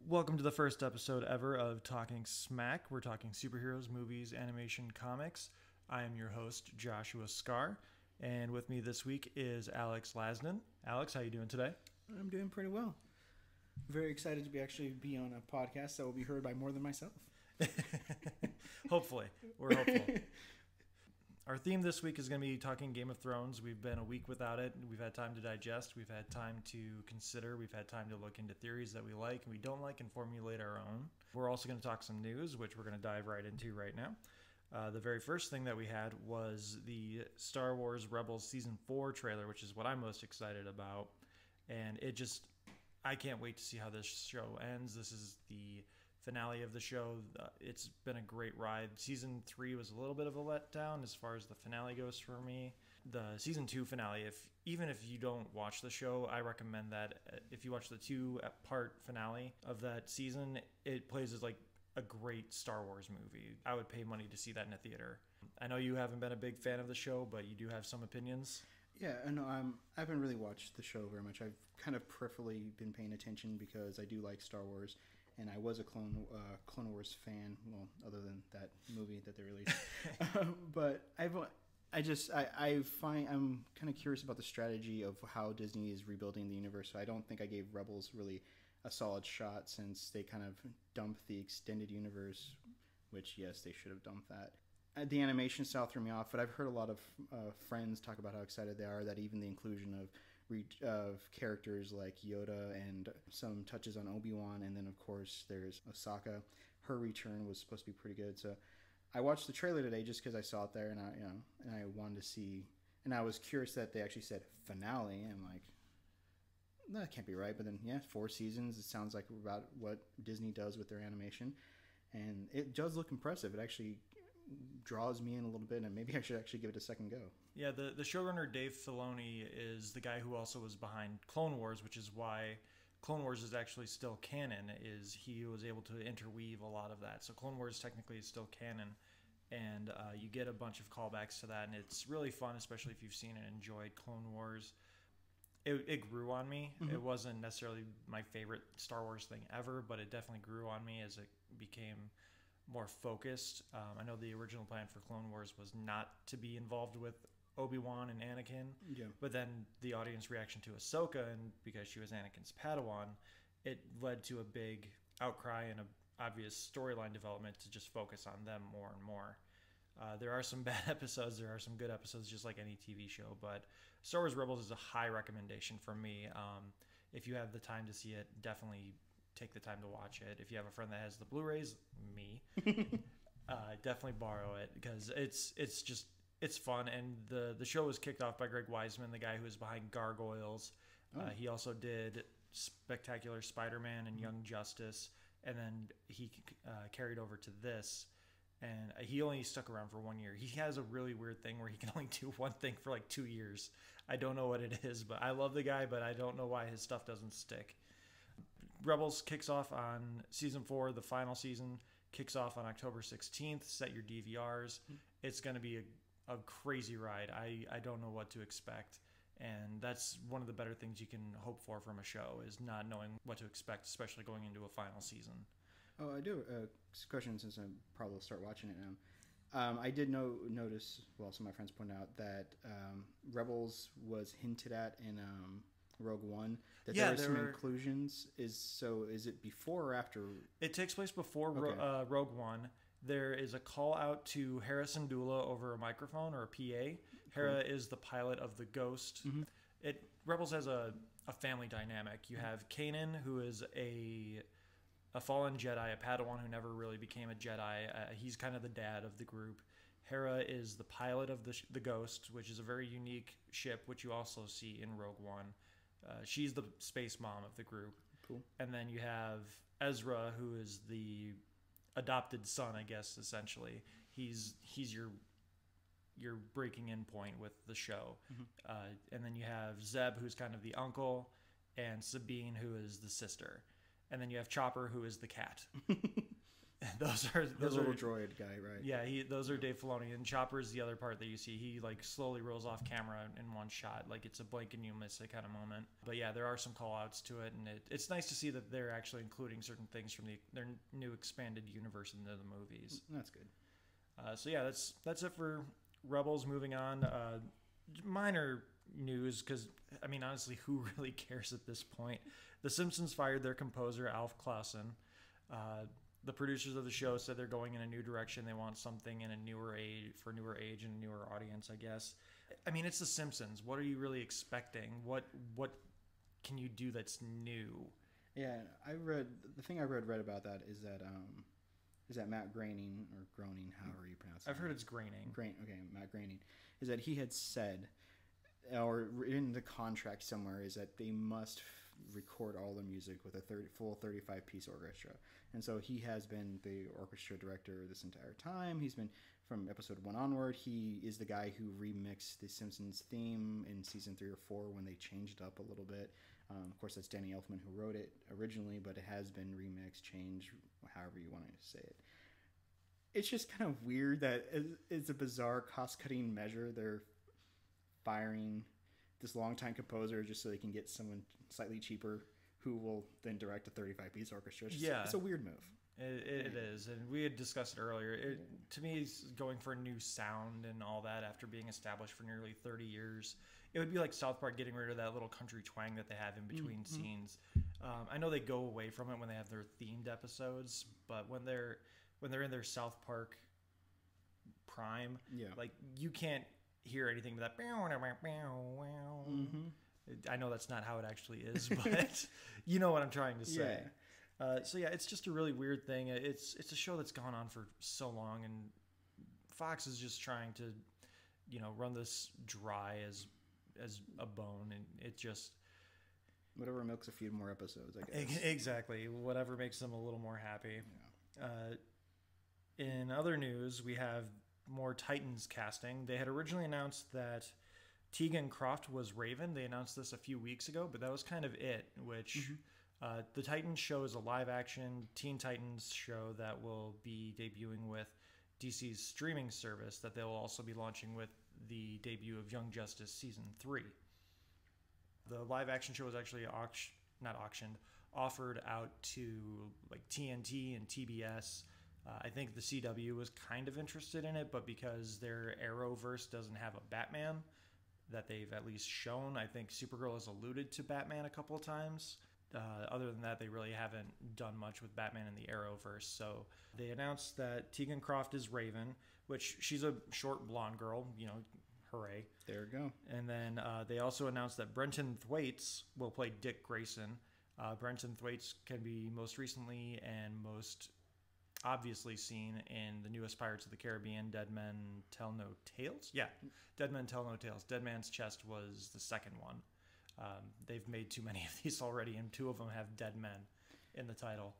Welcome to the first episode ever of Talking SMAC. We're talking superheroes, movies, animation, comics. I am your host, Joshua Scar, and with me this week is Alex Lasden. Alex, how you doing today? I'm doing pretty well. Very excited to be on a podcast that will be heard by more than myself. Hopefully. We're hopeful. Our theme this week is going to be talking Game of Thrones. We've been a week without it. We've had time to digest. We've had time to consider. We've had time to look into theories that we like and we don't like and formulate our own. We're also going to talk some news, which we're going to dive right into right now. The very first thing that we had was the Star Wars Rebels Season 4 trailer, which is what I'm most excited about. And I can't wait to see how this show ends. This is the finale of the show. It's been a great ride. Season 3 was a little bit of a letdown as far as the finale goes for me. The Season 2 finale, even if you don't watch the show, I recommend that if you watch the 2-part finale of that season, it plays as like a great Star Wars movie. I would pay money to see that in a theater. I know you haven't been a big fan of the show, but you do have some opinions. Yeah, no, I haven't really watched the show very much. I've kind of peripherally been paying attention because I do like Star Wars, and I was a Clone Wars fan. Well, other than that movie that they released, but I'm kind of curious about the strategy of how Disney is rebuilding the universe. So I don't think I gave Rebels really a solid shot since they kind of dumped the extended universe, which yes, they should have dumped that. The animation style threw me off, but I've heard a lot of friends talk about how excited they are that even the inclusion of characters like Yoda and some touches on Obi-Wan, and then of course there's Ahsoka. Her return was supposed to be pretty good. So I watched the trailer today just because I saw it there, and I wanted to see, and I was curious that they actually said finale. And I'm like, that can't be right. But then 4 seasons. It sounds like about what Disney does with their animation, and it does look impressive. It actually draws me in a little bit, and maybe I should actually give it a second go. Yeah, the showrunner Dave Filoni is the guy who also was behind Clone Wars, which is why Clone Wars is actually still canon, is he was able to interweave a lot of that. So Clone Wars technically is still canon, and you get a bunch of callbacks to that, and it's really fun, especially if you've seen and enjoyed Clone Wars. It grew on me. Mm-hmm. It wasn't necessarily my favorite Star Wars thing ever, but it definitely grew on me as it became more focused. I know the original plan for Clone Wars was not to be involved with Obi-Wan and Anakin, but then the audience reaction to Ahsoka, and because she was Anakin's Padawan, it led to a big outcry and an obvious storyline development to just focus on them more and more. There are some bad episodes, there are some good episodes, just like any TV show, but Star Wars Rebels is a high recommendation for me. If you have the time to see it, definitely take the time to watch it. If you have a friend that has the Blu-rays, me, definitely borrow it, because it's fun. And the show was kicked off by Greg Weisman, the guy who was behind Gargoyles. He also did Spectacular Spider-Man and Young Justice, and then he carried over to this, and he only stuck around for 1 year. He has a really weird thing where he can only do one thing for like 2 years. I don't know what it is, but I love the guy, but I don't know why his stuff doesn't stick. Rebels kicks off on Season 4. The final season kicks off on October 16th. Set your DVRs. It's going to be a crazy ride. I don't know what to expect. And that's one of the better things you can hope for from a show, is not knowing what to expect, especially going into a final season. Oh, I do. A question, since I probably will start watching it now. I did notice, well, some of my friends pointed out that Rebels was hinted at in Rogue One, that there were some inclusions. Is it before or after? It takes place before Rogue One. There is a call out to Hera Syndulla over a microphone or a PA. Hera is the pilot of the Ghost. Mm-hmm. Rebels has a family dynamic. You have Kanan, who is a fallen Jedi, a Padawan who never really became a Jedi. He's kind of the dad of the group. Hera is the pilot of the Ghost, which is a very unique ship, which you also see in Rogue One. She's the space mom of the group. Cool. And then you have Ezra, who is the adopted son, I guess, essentially. He's your breaking in point with the show. Mm-hmm. And then you have Zeb, who's kind of the uncle, and Sabine, who is the sister. And then you have Chopper, who is the cat. The little droid guy, right? Yeah, those are Dave Filoni, and Chopper's the other part that you see. He like slowly rolls off camera in one shot, like it's a blink and you miss it kind of moment. But yeah, there are some call outs to it, and it's nice to see that they're actually including certain things from their new expanded universe into the movies. That's good. So yeah, that's it for Rebels. Moving on, minor news, because I mean honestly, who really cares at this point? The Simpsons fired their composer Alf Clausen. The producers of the show said they're going in a new direction. They want something in a newer age and a newer audience, I guess. I mean, it's The Simpsons. What are you really expecting? What can you do that's new? Yeah, the thing I read about that is that Matt Groening, or Groening, however you pronounce it. I've heard it's Groening. Okay, Matt Groening, is that he had said, or in the contract somewhere, is that they must record all the music with a full 35-piece orchestra. And so he has been the orchestra director this entire time. He's been, from episode 1 onward, he is the guy who remixed the Simpsons theme in season 3 or 4 when they changed up a little bit. Of course, that's Danny Elfman who wrote it originally, but it has been remixed, changed, however you want to say it. It's just kind of weird that it's a bizarre cost-cutting measure. They're firing this longtime composer just so they can get someone slightly cheaper who will then direct a 35-piece orchestra. It's a weird move. It is, and we had discussed it earlier. To me, it's going for a new sound and all that after being established for nearly 30 years. It would be like South Park getting rid of that little country twang that they have in between scenes. I know they go away from it when they have their themed episodes, but when they're in their South Park prime, like you can't hear anything but that. I know that's not how it actually is, but you know what I'm trying to say. So yeah, it's just a really weird thing. It's a show that's gone on for so long, and Fox is just trying to, run this dry as a bone, and it just whatever milks a few more episodes, I guess. Exactly, whatever makes them a little more happy. In other news, we have more Titans casting. They had originally announced that Tegan Croft was Raven. They announced this a few weeks ago, but that was kind of it, which the Titans show is a live-action Teen Titans show that will be debuting with DC's streaming service that they'll also be launching with the debut of Young Justice Season 3. The live-action show was actually offered out to like TNT and TBS. I think the CW was kind of interested in it, but because their Arrowverse doesn't have a Batman that they've at least shown, I think Supergirl has alluded to Batman a couple of times. Other than that, they really haven't done much with Batman in the Arrowverse. So they announced that Tegan Croft is Raven, which she's a short blonde girl, hooray. There you go. And then they also announced that Brenton Thwaites will play Dick Grayson. Brenton Thwaites can be most recently and most obviously seen in the newest Pirates of the Caribbean, Dead Men Tell No Tales? Yeah, Dead Men Tell No Tales. Dead Man's Chest was the second one. They've made too many of these already, and 2 of them have Dead Men in the title.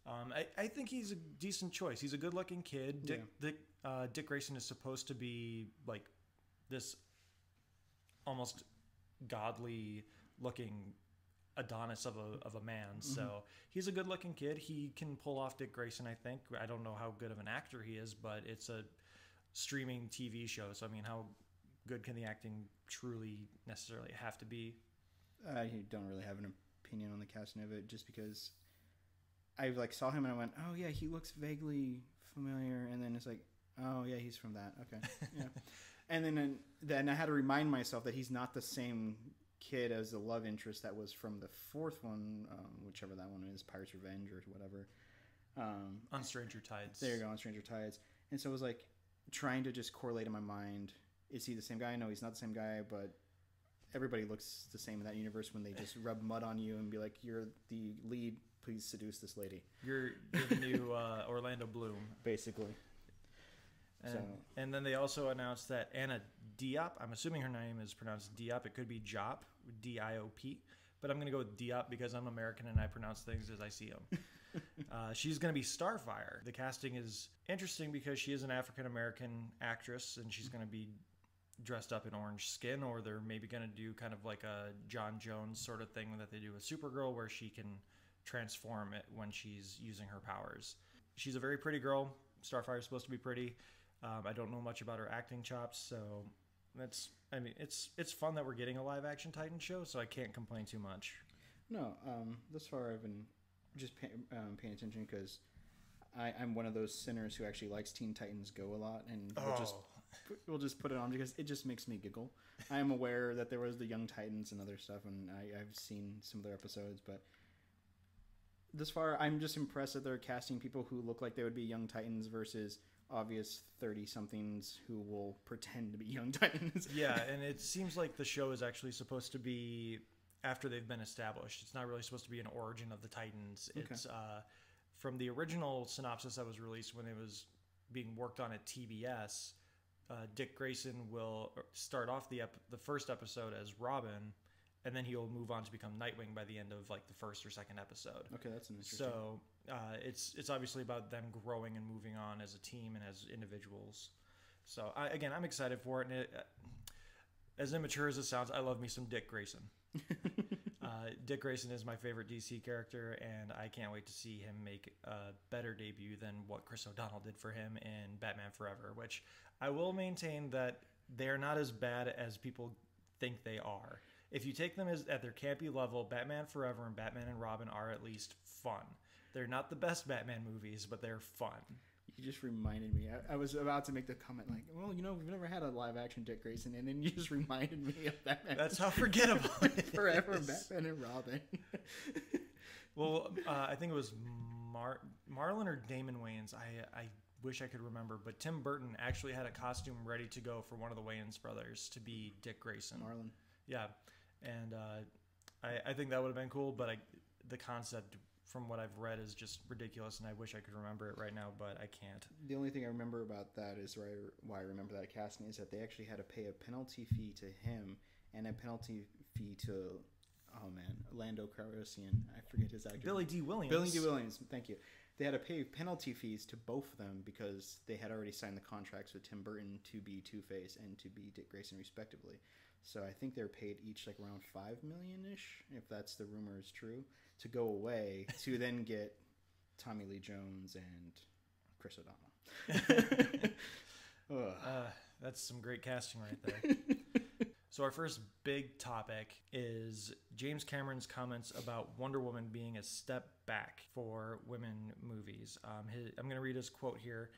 I think he's a decent choice. He's a good-looking kid. Dick Grayson is supposed to be like this almost godly-looking Adonis of a man. So he's a good-looking kid. He can pull off Dick Grayson, I think. I don't know how good of an actor he is, but it's a streaming TV show. So, I mean, how good can the acting truly necessarily have to be? I don't really have an opinion on the casting of it, just because I saw him and I went, oh yeah, he looks vaguely familiar, and then it's like, oh yeah, he's from that. Okay, yeah. And then I had to remind myself that he's not the same kid as the love interest that was from the 4th one, whichever that one is, Pirates Revenge or whatever. On Stranger Tides. There you go, on Stranger Tides. And so it was like trying to just correlate in my mind, is he the same guy? No, he's not the same guy, but everybody looks the same in that universe when they just rub mud on you and be like, you're the lead, please seduce this lady. You're the new Orlando Bloom. Basically. And then they also announced that Anna Diop, I'm assuming her name is pronounced Diop, it could be Jop, D-I-O-P, but I'm going to go with Diop because I'm American and I pronounce things as I see them. She's going to be Starfire. The casting is interesting because she is an African-American actress, and she's going to be dressed up in orange skin, or they're maybe going to do kind of like a John Jones sort of thing that they do with Supergirl, where she can transform it when she's using her powers. she's a very pretty girl. Starfire's supposed to be pretty. I don't know much about her acting chops, so it's fun that we're getting a live action Titan show, so I can't complain too much. No, thus far I've been just paying attention because I'm one of those sinners who actually likes Teen Titans Go a lot, and we'll just put it on because it just makes me giggle. I am aware that there was the Young Titans and other stuff, and I've seen some of their episodes, but this far I'm just impressed that they're casting people who look like they would be Young Titans versus obvious 30-somethings who will pretend to be Young Titans. Yeah, and it seems like the show is actually supposed to be after they've been established. It's not really supposed to be an origin of the Titans. Okay. It's from the original synopsis that was released when it was being worked on at TBS. Dick Grayson will start off the first episode as Robin, and then he'll move on to become Nightwing by the end of like the first or second episode. Okay, that's interesting. So it's obviously about them growing and moving on as a team and as individuals. So I'm excited for it. And as immature as it sounds, I love me some Dick Grayson. Dick Grayson is my favorite DC character, and I can't wait to see him make a better debut than what Chris O'Donnell did for him in Batman Forever, which I will maintain that they're not as bad as people think they are. If you take them at their campy level, Batman Forever and Batman and Robin are at least fun. They're not the best Batman movies, but they're fun. You just reminded me. I was about to make the comment like, well, we've never had a live-action Dick Grayson, and then you just reminded me of Batman. That's how forgettable it is. Forever, Batman and Robin. Well, I think it was Marlon or Damon Wayans. I wish I could remember, but Tim Burton actually had a costume ready to go for one of the Wayans brothers to be Dick Grayson. Marlon. Yeah, and I think that would have been cool, but the concept from what I've read is just ridiculous, and I wish I could remember it right now, but I can't. The only thing I remember about that is why I remember that casting is that they actually had to pay a penalty fee to him and a penalty fee to, Lando Calrissian. I forget his actor. Billy D. Williams. Billy D. Williams, thank you. They had to pay penalty fees to both of them because they had already signed the contracts with Tim Burton to be Two-Face and to be Dick Grayson, respectively. So I think they're paid each like around $5 million-ish, if that's the rumor is true, to go away to then get Tommy Lee Jones and Chris O'Donnell. That's some great casting right there. So our first big topic is James Cameron's comments about Wonder Woman being a step back for women movies. I'm going to read his quote here.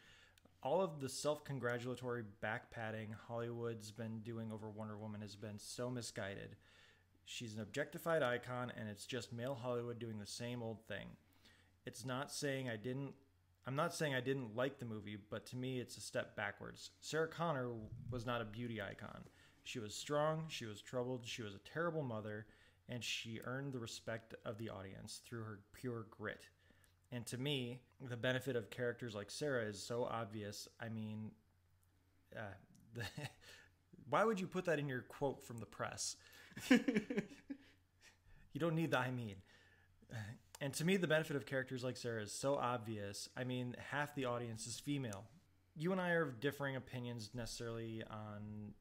All of the self-congratulatory back-patting Hollywood's been doing over Wonder Woman has been so misguided. She's an objectified icon, and it's just male Hollywood doing the same old thing. I'm not saying I didn't like the movie, but to me it's a step backwards. Sarah Connor was not a beauty icon. She was strong, she was troubled, she was a terrible mother, and she earned the respect of the audience through her pure grit. And to me, the benefit of characters like Sarah is so obvious. I mean, why would you put that in your quote from the press? You don't need the I mean. And to me, the benefit of characters like Sarah is so obvious. I mean, half the audience is female. You and I are of differing opinions necessarily on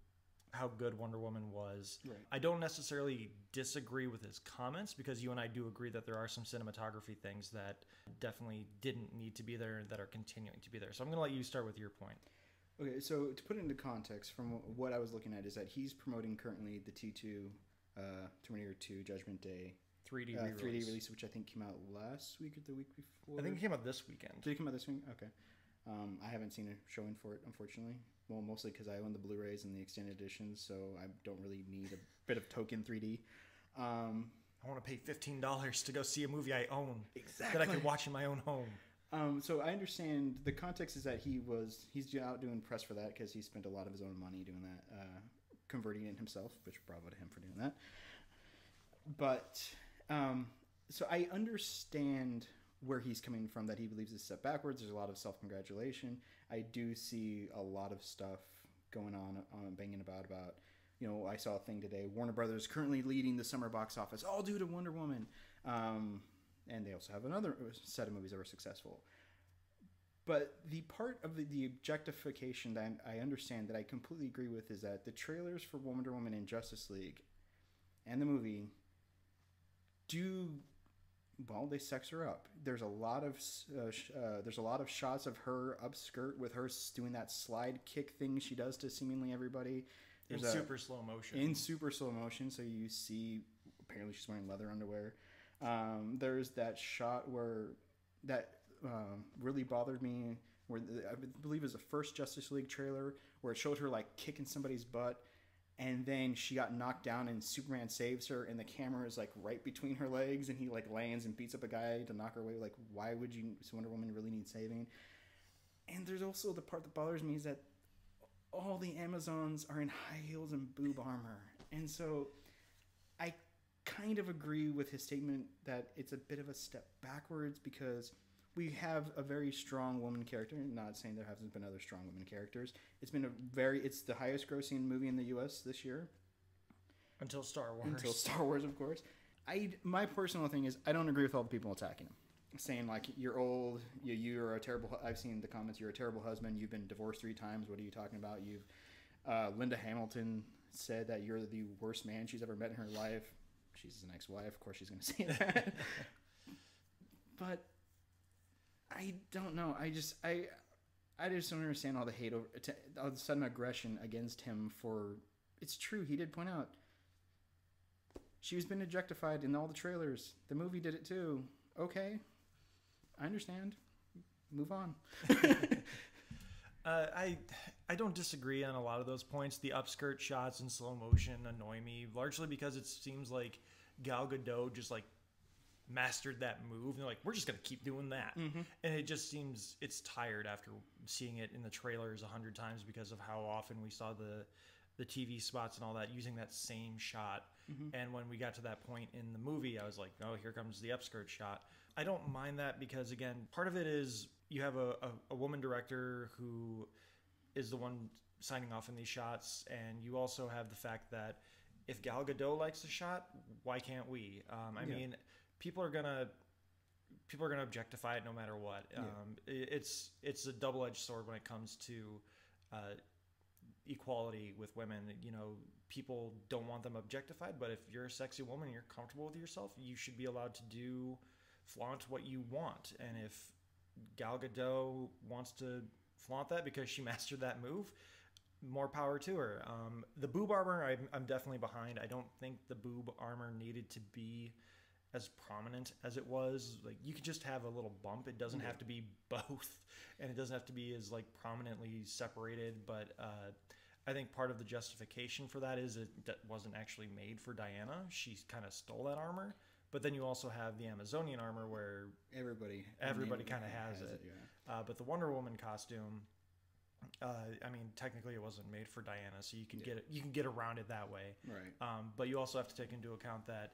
how good Wonder Woman was. Right. I don't necessarily disagree with his comments because you and I do agree that there are some cinematography things that definitely didn't need to be there and that are continuing to be there. So I'm going to let you start with your point. Okay, so to put it into context, from what I was looking at is that he's promoting currently the T2 Terminator 2 Judgment Day 3D release, which I think came out last week or the week before. I think it came out this weekend. Did it come out this week? Okay. I haven't seen a showing for it, unfortunately. Well, mostly because I own the Blu-rays and the extended editions, so I don't really need a bit of token 3D. I want to pay $15 to go see a movie I own. Exactly. That I could watch in my own home. So I understand the context is that he's out doing press for that because he spent a lot of his own money doing that, converting it himself, which bravo to him for doing that. But so I understand where he's coming from, that he believes it's a step backwards. There's a lot of self-congratulation. I do see a lot of stuff going on banging about, I saw a thing today, Warner Brothers currently leading the summer box office, all due to Wonder Woman. And they also have another set of movies that were successful. But the part of the objectification that I understand that I completely agree with is that the trailers for Wonder Woman and Justice League and the movie do Well, they sex her up. There's a lot of shots of her upskirt with her doing that slide kick thing she does to seemingly everybody. In super slow motion. In super slow motion, so you see. Apparently, she's wearing leather underwear. There's that shot that really bothered me. Where I believe it was the first Justice League trailer where it showed her like kicking somebody's butt. And then she got knocked down and Superman saves her and the camera is like right between her legs and he like lands and beats up a guy to knock her away. Like, why would Wonder Woman really need saving? And there's also the part that bothers me is that all the Amazons are in high heels and boob armor. And so I kind of agree with his statement that it's a bit of a step backwards because we have a very strong woman character. Not saying there hasn't been other strong women characters. It's the highest grossing movie in the U.S. this year. Until Star Wars. Until Star Wars, of course. My personal thing is I don't agree with all the people attacking him. Saying like, you're old, you're a terrible... I've seen the comments, you're a terrible husband, you've been divorced 3 times, what are you talking about? Linda Hamilton said that you're the worst man she's ever met in her life. She's an ex-wife, of course she's going to say that. But... I don't know. I just don't understand all the hate all the sudden aggression against him for. It's true. He did point out she's been objectified in all the trailers. The movie did it too. Okay, I understand. Move on. I don't disagree on a lot of those points. The upskirt shots in slow motion annoy me largely because it seems like Gal Gadot just like mastered that move and they're like, we're just gonna keep doing that. And it just seems it's tired after seeing it in the trailers 100 times because of how often we saw the TV spots and all that using that same shot. And when we got to that point in the movie, I was like, oh, here comes the upskirt shot. I don't mind that because again, part of it is you have a woman director who is the one signing off in these shots, and you also have the fact that if Gal Gadot likes the shot, why can't we? I mean, people are gonna objectify it no matter what. It's a double-edged sword when it comes to equality with women. You know, people don't want them objectified, but if you're a sexy woman and you're comfortable with yourself, you should be allowed to flaunt what you want. And if Gal Gadot wants to flaunt that because she mastered that move, more power to her. The boob armor, I'm definitely behind. I don't think the boob armor needed to be as prominent as it was. Like, you could just have a little bump. It doesn't have to be both, and it doesn't have to be as like prominently separated. But I think part of the justification for that is it wasn't actually made for Diana. She kind of stole that armor. But then you also have the Amazonian armor where everybody kind of has it. But the Wonder Woman costume, I mean, technically it wasn't made for Diana, so you can get around it that way. Right. But you also have to take into account that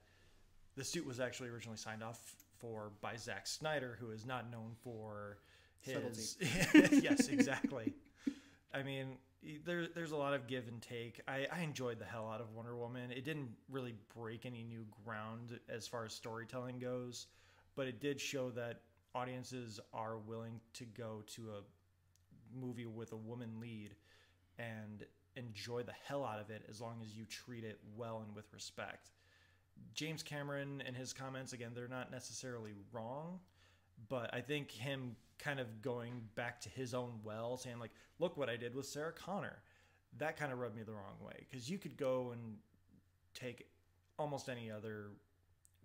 the suit was actually originally signed off for by Zack Snyder, who is not known for his... Yes, exactly. I mean, there's a lot of give and take. I enjoyed the hell out of Wonder Woman. It didn't really break any new ground as far as storytelling goes, but it did show that audiences are willing to go to a movie with a woman lead and enjoy the hell out of it as long as you treat it well and with respect. James Cameron and his comments, again, they're not necessarily wrong, but I think him kind of going back to his own well, saying like, look what I did with Sarah Connor, that kind of rubbed me the wrong way, because you could go and take almost any other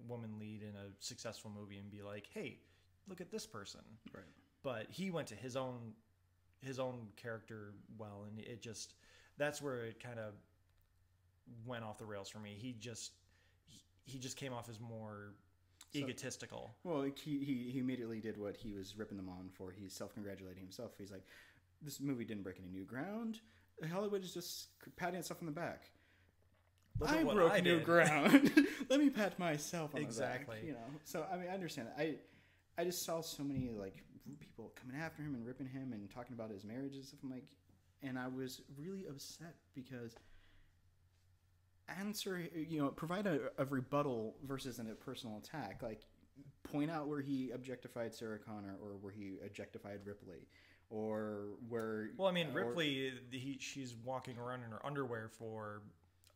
woman lead in a successful movie and be like, hey, look at this person. Right. But he went to his own character well, and it just, that's where it kind of went off the rails for me. He just came off as more egotistical. Well, he immediately did what he was ripping them on for. He's self-congratulating himself. He's like, this movie didn't break any new ground. Hollywood is just patting itself on the back. I broke new ground. Let me pat myself on the back. You know. So I mean, I understand that. I just saw so many like people coming after him and ripping him and talking about his marriage and stuff. I'm like, and I was really upset because provide a rebuttal versus a personal attack. Like, point out where he objectified Sarah Connor or where he objectified Ripley, or where. Well, I mean, Ripley, she's walking around in her underwear for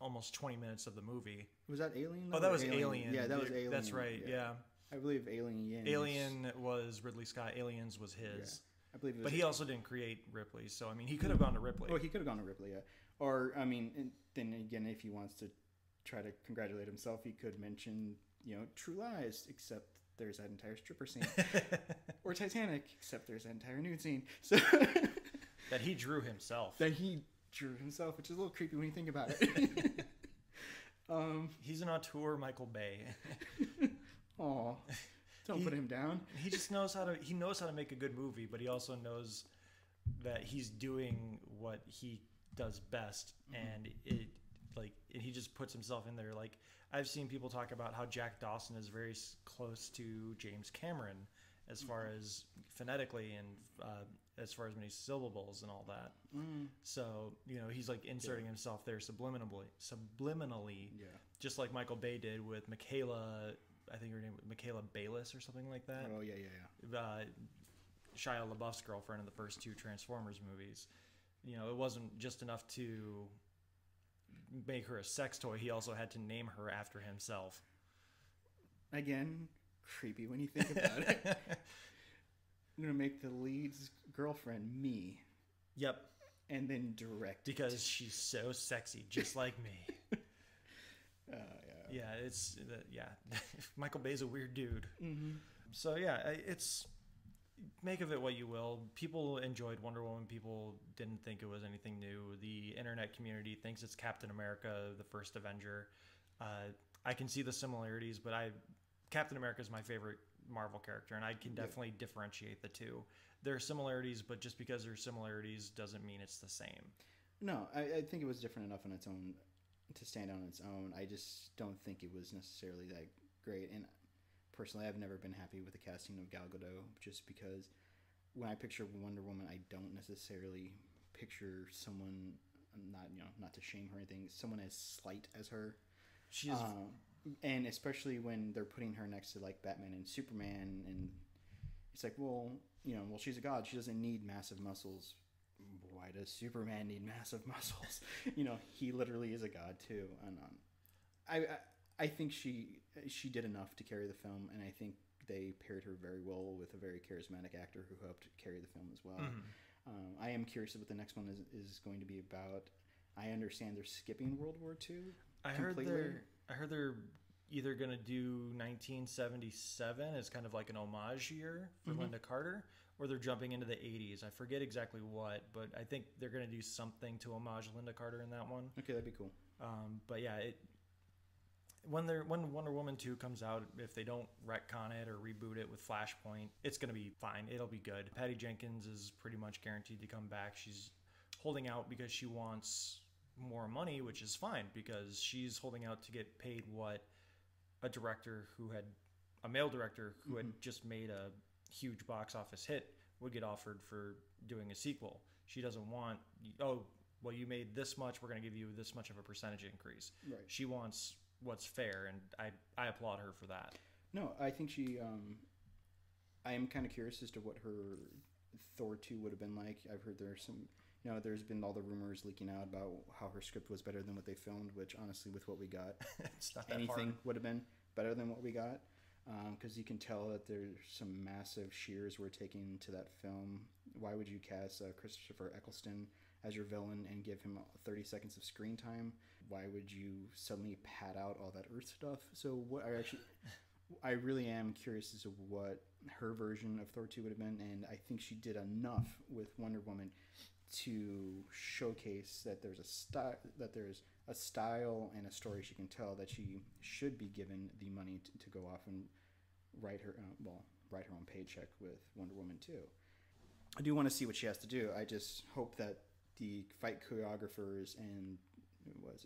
almost 20 minutes of the movie. Was that Alien? Oh, that was Alien. Yeah, that was Alien. That's right. Yeah. I believe Alien. Alien was Ridley Scott. Aliens was his. Yeah. I believe it was, but he also didn't create Ripley, so I mean, he could have gone to Ripley. Oh, he could have gone to Ripley, yeah. Or I mean, then again, if he wants to try to congratulate himself, he could mention, True Lies, except there's that entire stripper scene, or Titanic, except there's that entire nude scene. So that he drew himself. Which is a little creepy when you think about it. He's an auteur, Michael Bay. Aw, don't put him down. He just knows how to make a good movie, but he also knows that he's doing what he does best, and he just puts himself in there. Like, I've seen people talk about how Jack Dawson is very close to James Cameron as far as phonetically and as far as many syllables and all that. So he's like inserting himself there subliminally, just like Michael Bay did with Michaela. I think her name was Michaela Bayless or something like that. Oh yeah. Shia LaBeouf's girlfriend in the first 2 Transformers movies. It wasn't just enough to make her a sex toy. He also had to name her after himself. Again, creepy when you think about it. I'm going to make the lead's girlfriend me. Yep. And then direct. Because she's so sexy, just like me. Yeah. Michael Bay's a weird dude. Mm-hmm. So yeah, it's make of it what you will. People enjoyed Wonder Woman. People didn't think it was anything new. The internet community thinks it's Captain America, the first Avenger. I can see the similarities, but Captain America is my favorite Marvel character, and I can definitely differentiate the two. There are similarities, but just because there are similarities doesn't mean it's the same. No, I think it was different enough on its own to stand on its own. I just don't think it was necessarily that great. And personally, I've never been happy with the casting of Gal Gadot, just because when I picture Wonder Woman, I don't necessarily picture someone, not to shame her or anything, someone as slight as her. She is, and especially when they're putting her next to like Batman and Superman, and it's like, well, she's a god. She doesn't need massive muscles. Why does Superman need massive muscles? He literally is a god too. And I think she did enough to carry the film, and I think they paired her very well with a very charismatic actor who helped carry the film as well. Mm-hmm. I am curious what the next one is going to be about. I understand they're skipping World War II. I heard they're either going to do 1977 as kind of like an homage year for Linda Carter, or they're jumping into the 80s. I forget exactly what, but I think they're going to do something to homage Linda Carter in that one. Okay, that'd be cool. But yeah, when Wonder Woman 2 comes out, if they don't retcon it or reboot it with Flashpoint, it's going to be fine. It'll be good. Patty Jenkins is pretty much guaranteed to come back. She's holding out because she wants more money, which is fine, because she's holding out to get paid what a male director who had just made a huge box office hit would get offered for doing a sequel. She doesn't want, you made this much, we're going to give you this much of a percentage increase. Right. She wants what's fair, and I applaud her for that. No, I think she I am kind of curious as to what her Thor 2 would have been like. I've heard there's some, there's been all the rumors leaking out about how her script was better than what they filmed, which honestly, with what we got, it's not that anything hard. Would have been better than what we got. Because you can tell that there's some massive shears were taken to that film. Why would you cast Christopher Eccleston as your villain and give him 30 seconds of screen time? Why would you suddenly pad out all that Earth stuff? So I really am curious as to what her version of Thor 2 would have been, and I think she did enough with Wonder Woman to showcase that there's a style and a story she can tell, that she should be given the money to go off and write her own paycheck with Wonder Woman 2. I do want to see what she has to do. I just hope that the fight choreographers and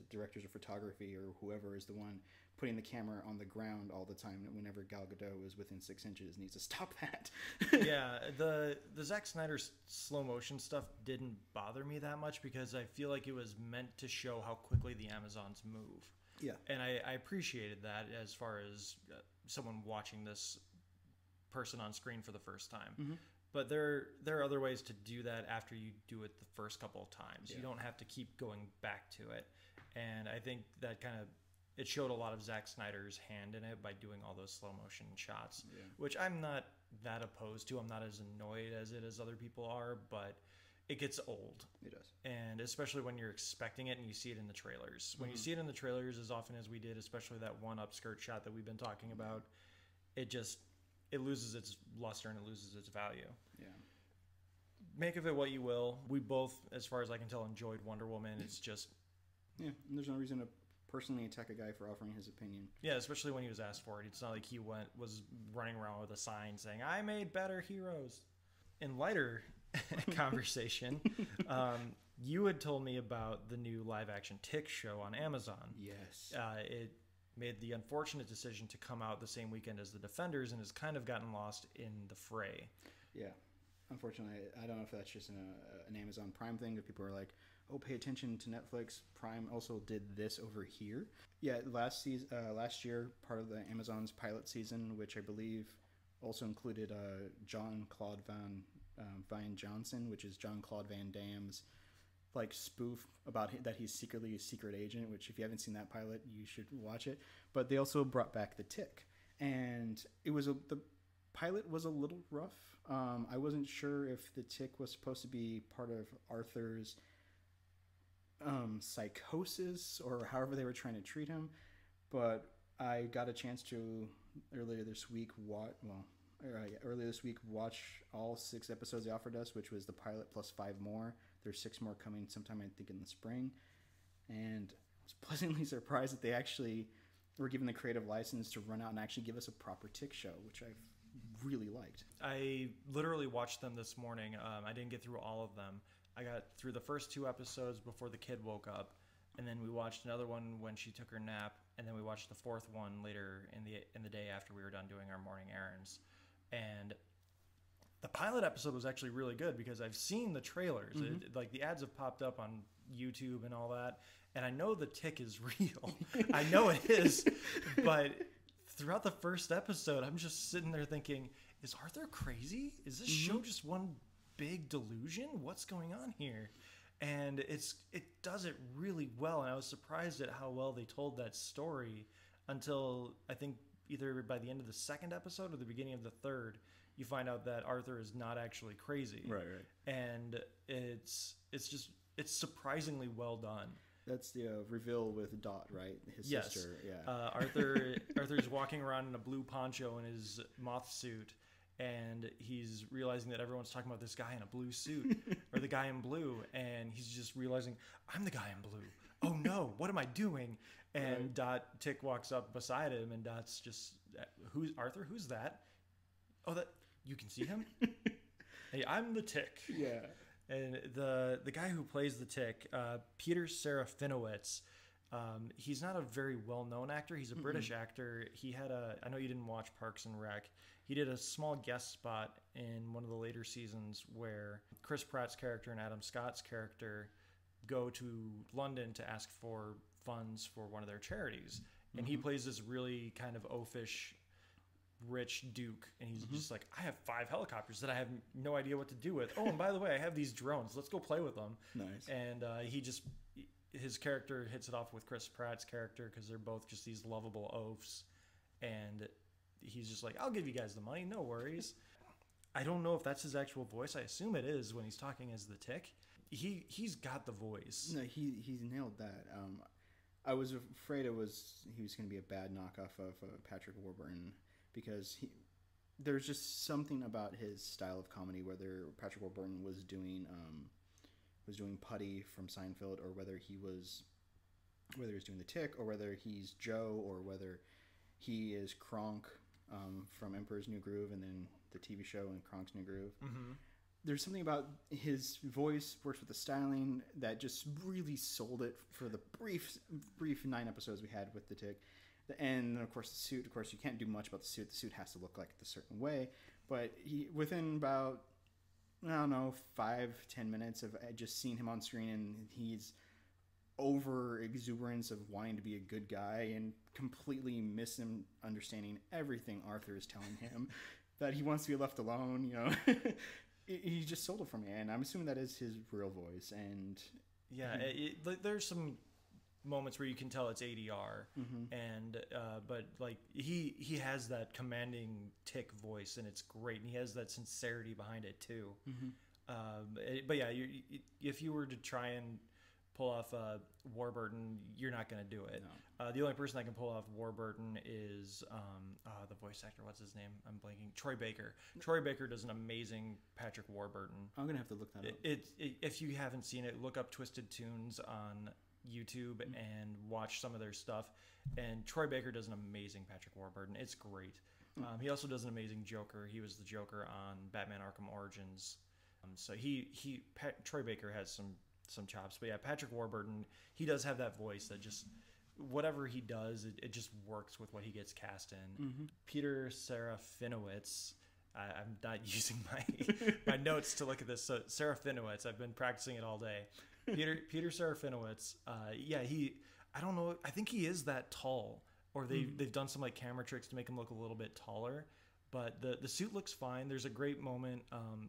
directors of photography or whoever is the one putting the camera on the ground all the time whenever Gal Gadot is within 6 inches needs to stop that. Yeah, the Zack Snyder slow motion stuff didn't bother me that much, because I feel like it was meant to show how quickly the Amazons move. Yeah. And I appreciated that as far as someone watching this person on screen for the first time. Mm-hmm. But there are other ways to do that after you do it the first couple of times. Yeah. You don't have to keep going back to it. And I think that kind of it showed a lot of Zack Snyder's hand in it by doing all those slow motion shots, Yeah. which I'm not that opposed to. I'm not as annoyed as it as other people are, but it gets old. It does. And especially when you're expecting it and you see it in the trailers. When you see it in the trailers as often as we did, especially that one upskirt shot that we've been talking about, it loses its luster and it loses its value. Yeah. Make of it what you will. We both, as far as I can tell, enjoyed Wonder Woman. It's just... Yeah, and there's no reason to personally attack a guy for offering his opinion. Yeah, especially when he was asked for it. It's not like he was running around with a sign saying, I made better heroes. In lighter conversation, you had told me about the new live-action Tick show on Amazon. Yes. It made the unfortunate decision to come out the same weekend as The Defenders and has kind of gotten lost in the fray. Yeah. Unfortunately, I don't know if that's just an Amazon Prime thing that people are like, oh, pay attention to Netflix. Prime also did this over here. Yeah, last year, part of the Amazon's pilot season, which I believe also included Jean-Claude Van Johnson, which is Jean-Claude Van Damme's like spoof about that he's secretly a secret agent, which if you haven't seen that pilot, you should watch it. But they also brought back the Tick, and the pilot was a little rough. I wasn't sure if the Tick was supposed to be part of Arthur's psychosis or however they were trying to treat him, but I got a chance to earlier this week watch all 6 episodes they offered us, which was the pilot plus 5 more. There's 6 more coming sometime, I think, in the spring, and I was pleasantly surprised that they actually were given the creative license to run out and actually give us a proper Tick show, which I've really liked. I literally watched them this morning. I didn't get through all of them. I got through the first 2 episodes before the kid woke up, and then we watched another one when she took her nap, and then we watched the 4th one later in the day after we were done doing our morning errands. And the pilot episode was actually really good because I've seen the trailers. Like the ads have popped up on YouTube and all that, and I know the Tick is real. I know it is, but throughout the first episode, I'm just sitting there thinking, is Arthur crazy? Is this show just one big delusion? What's going on here? And it does it really well, and I was surprised at how well they told that story until I think either by the end of the 2nd episode or the beginning of the 3rd, you find out that Arthur is not actually crazy. Right. And it's surprisingly well done. That's the reveal with Dot, right? His sister. Yeah. Arthur's walking around in a blue poncho in his moth suit, and he's realizing that everyone's talking about this guy in a blue suit or the guy in blue, and he's just realizing, I'm the guy in blue. Oh no, what am I doing? And Tick walks up beside him, and Dot's just, who's Arthur? Who's that? Oh, that you can see him? Hey, I'm the Tick. Yeah. And the guy who plays the Tick, Peter Serafinowicz, he's not a very well-known actor. He's a British actor. He had I know you didn't watch Parks and Rec. He did a small guest spot in one of the later seasons where Chris Pratt's character and Adam Scott's character go to London to ask for funds for one of their charities. And he plays this really kind of oafish rich duke, and he's just like, I have 5 helicopters that I have no idea what to do with. Oh, and by the way, I have these drones. Let's go play with them. Nice. And his character hits it off with Chris Pratt's character because they're both just these lovable oafs. And he's just like, I'll give you guys the money, no worries. I don't know if that's his actual voice. I assume it is when he's talking as the Tick. He's got the voice. No, he's nailed that. I was afraid he was going to be a bad knockoff of Patrick Warburton, because there's just something about his style of comedy, whether Patrick Warburton was doing Putty from Seinfeld, or whether he was doing the Tick, or whether he's Joe, or whether he is Kronk from Emperor's New Groove and then the TV show and Kronk's New Groove. There's something about his voice, works with the styling, that just really sold it for the brief 9 episodes we had with the Tick. And of course the suit, of course you can't do much about the suit. The suit has to look like a certain way. But within about, I don't know, 5-10 minutes of just seeing him on screen, and he's over exuberance of wanting to be a good guy and completely misunderstanding everything Arthur is telling him, that he wants to be left alone, he just sold it for me, and I'm assuming that is his real voice. And yeah, there's some moments where you can tell it's ADR, and but like he has that commanding Tick voice, and it's great, and he has that sincerity behind it too. But yeah, if you were to try and pull off Warburton, you're not going to do it. No. The only person that can pull off Warburton is the voice actor. What's his name? I'm blanking. Troy Baker. Troy Baker does an amazing Patrick Warburton. I'm gonna have to look that up. If you haven't seen it, look up Twisted Tunes on YouTube and watch some of their stuff. And Troy Baker does an amazing Patrick Warburton. It's great. He also does an amazing Joker. He was the Joker on Batman Arkham Origins. So Troy Baker has some chops. But yeah, Patrick Warburton, he does have that voice that just, whatever he does, it just works with what he gets cast in. Peter Serafinowicz, I'm not using my notes to look at this. So Serafinowicz, I've been practicing it all day. Peter Serafinowicz, I don't know, I think he is that tall, or they've done some like camera tricks to make him look a little bit taller. But the suit looks fine. There's a great moment.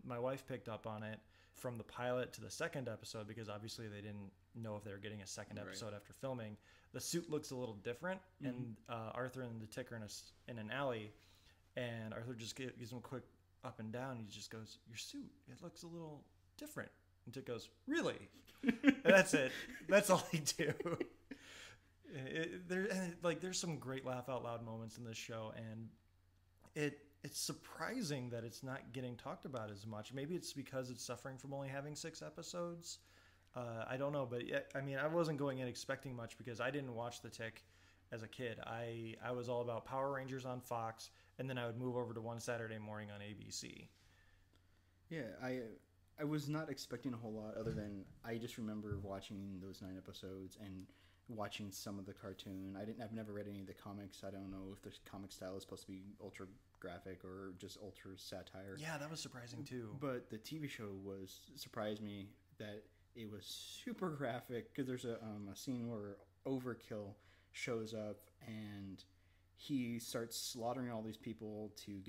My wife picked up on it from the pilot to the second episode, because obviously they didn't know if they were getting a second episode after filming. The suit looks a little different, and Arthur and the Tick are in an alley, and Arthur just gives him a quick up and down. He just goes, "Your suit, it looks a little different." And Tick goes, "Really?" And that's it. That's all they do. There's some great laugh out loud moments in this show, and it's surprising that it's not getting talked about as much. Maybe it's because it's suffering from only having 6 episodes. I don't know, but I mean, I wasn't going in expecting much, because I didn't watch The Tick as a kid. I was all about Power Rangers on Fox, and then I would move over to One Saturday Morning on ABC. Yeah, I was not expecting a whole lot, other than I just remember watching those 9 episodes and watching some of the cartoon. I've never read any of the comics. I don't know if the comic style is supposed to be ultra graphic or just ultra satire. Yeah, that was surprising too. But the TV show surprised me that it was super graphic, because there's a scene where Overkill shows up and he starts slaughtering all these people to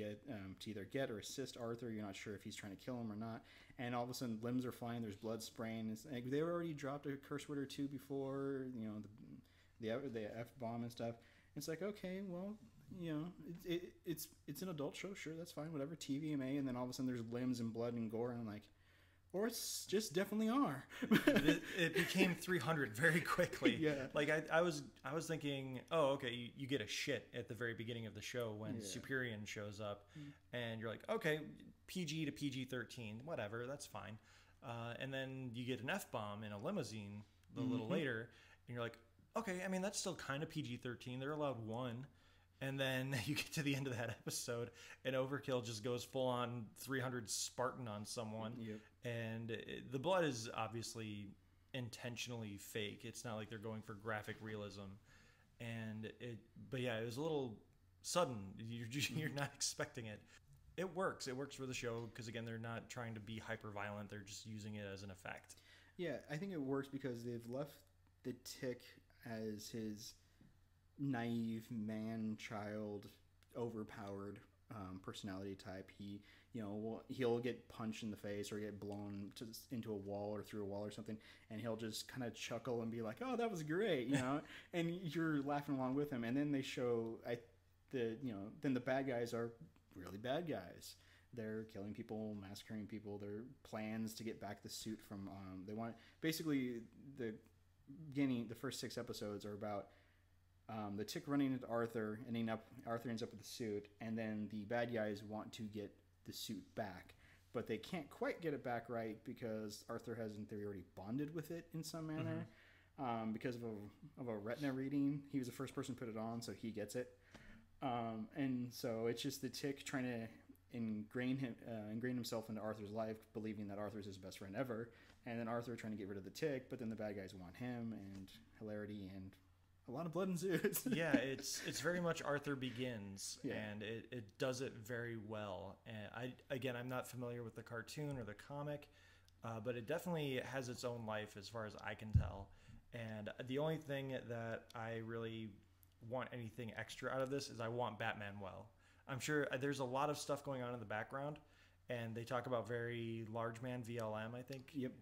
either get or assist Arthur. You're not sure if he's trying to kill him or not. And all of a sudden, limbs are flying. There's blood spraying. It's like they already dropped a curse word or two before, the F-bomb and stuff. It's like, okay, well, it's an adult show. Sure, that's fine. Whatever, TVMA. And then all of a sudden, there's limbs and blood and gore. And I'm like, or it's just definitely R. It became 300 very quickly. Yeah. Like I was thinking, oh, okay, you get a shit at the very beginning of the show when Superion shows up, and you're like, okay, PG to PG-13, whatever, that's fine. And then you get an F-bomb in a limousine a little later, and you're like, okay, I mean, that's still kind of PG-13. They're allowed 1. And then you get to the end of that episode, and Overkill just goes full on 300 Spartan on someone. Yep. And the blood is obviously intentionally fake. It's not like they're going for graphic realism. But yeah, it was a little sudden. You're not expecting it. It works. It works for the show because, again, they're not trying to be hyper violent. They're just using it as an effect. Yeah, I think it works because they've left the Tick as his naive man-child, overpowered personality type. He'll get punched in the face or get blown into a wall or through a wall or something, and he'll just kind of chuckle and be like, "Oh, that was great," and you're laughing along with him. And then they show then the bad guys are really bad guys. They're killing people, massacring people. Their plans to get back the suit from they want basically the first 6 episodes are about the Tick running into Arthur, Arthur ends up with the suit, and then the bad guys want to get the suit back, but they can't quite get it back right because Arthur has, in theory, already bonded with it in some manner, because of a retina reading. He was the first person to put it on, so he gets it, and so it's just the Tick trying to ingrain himself into Arthur's life, believing that Arthur's his best friend ever, and then Arthur trying to get rid of the Tick, but then the bad guys want him, and hilarity and a lot of blood ensues. Yeah, it's very much Arthur Begins, and it does it very well. And I'm not familiar with the cartoon or the comic, but it definitely has its own life as far as I can tell. And the only thing that I really want anything extra out of this is I want Batman well. I'm sure there's a lot of stuff going on in the background, and they talk about very large man VLM, I think. Yep.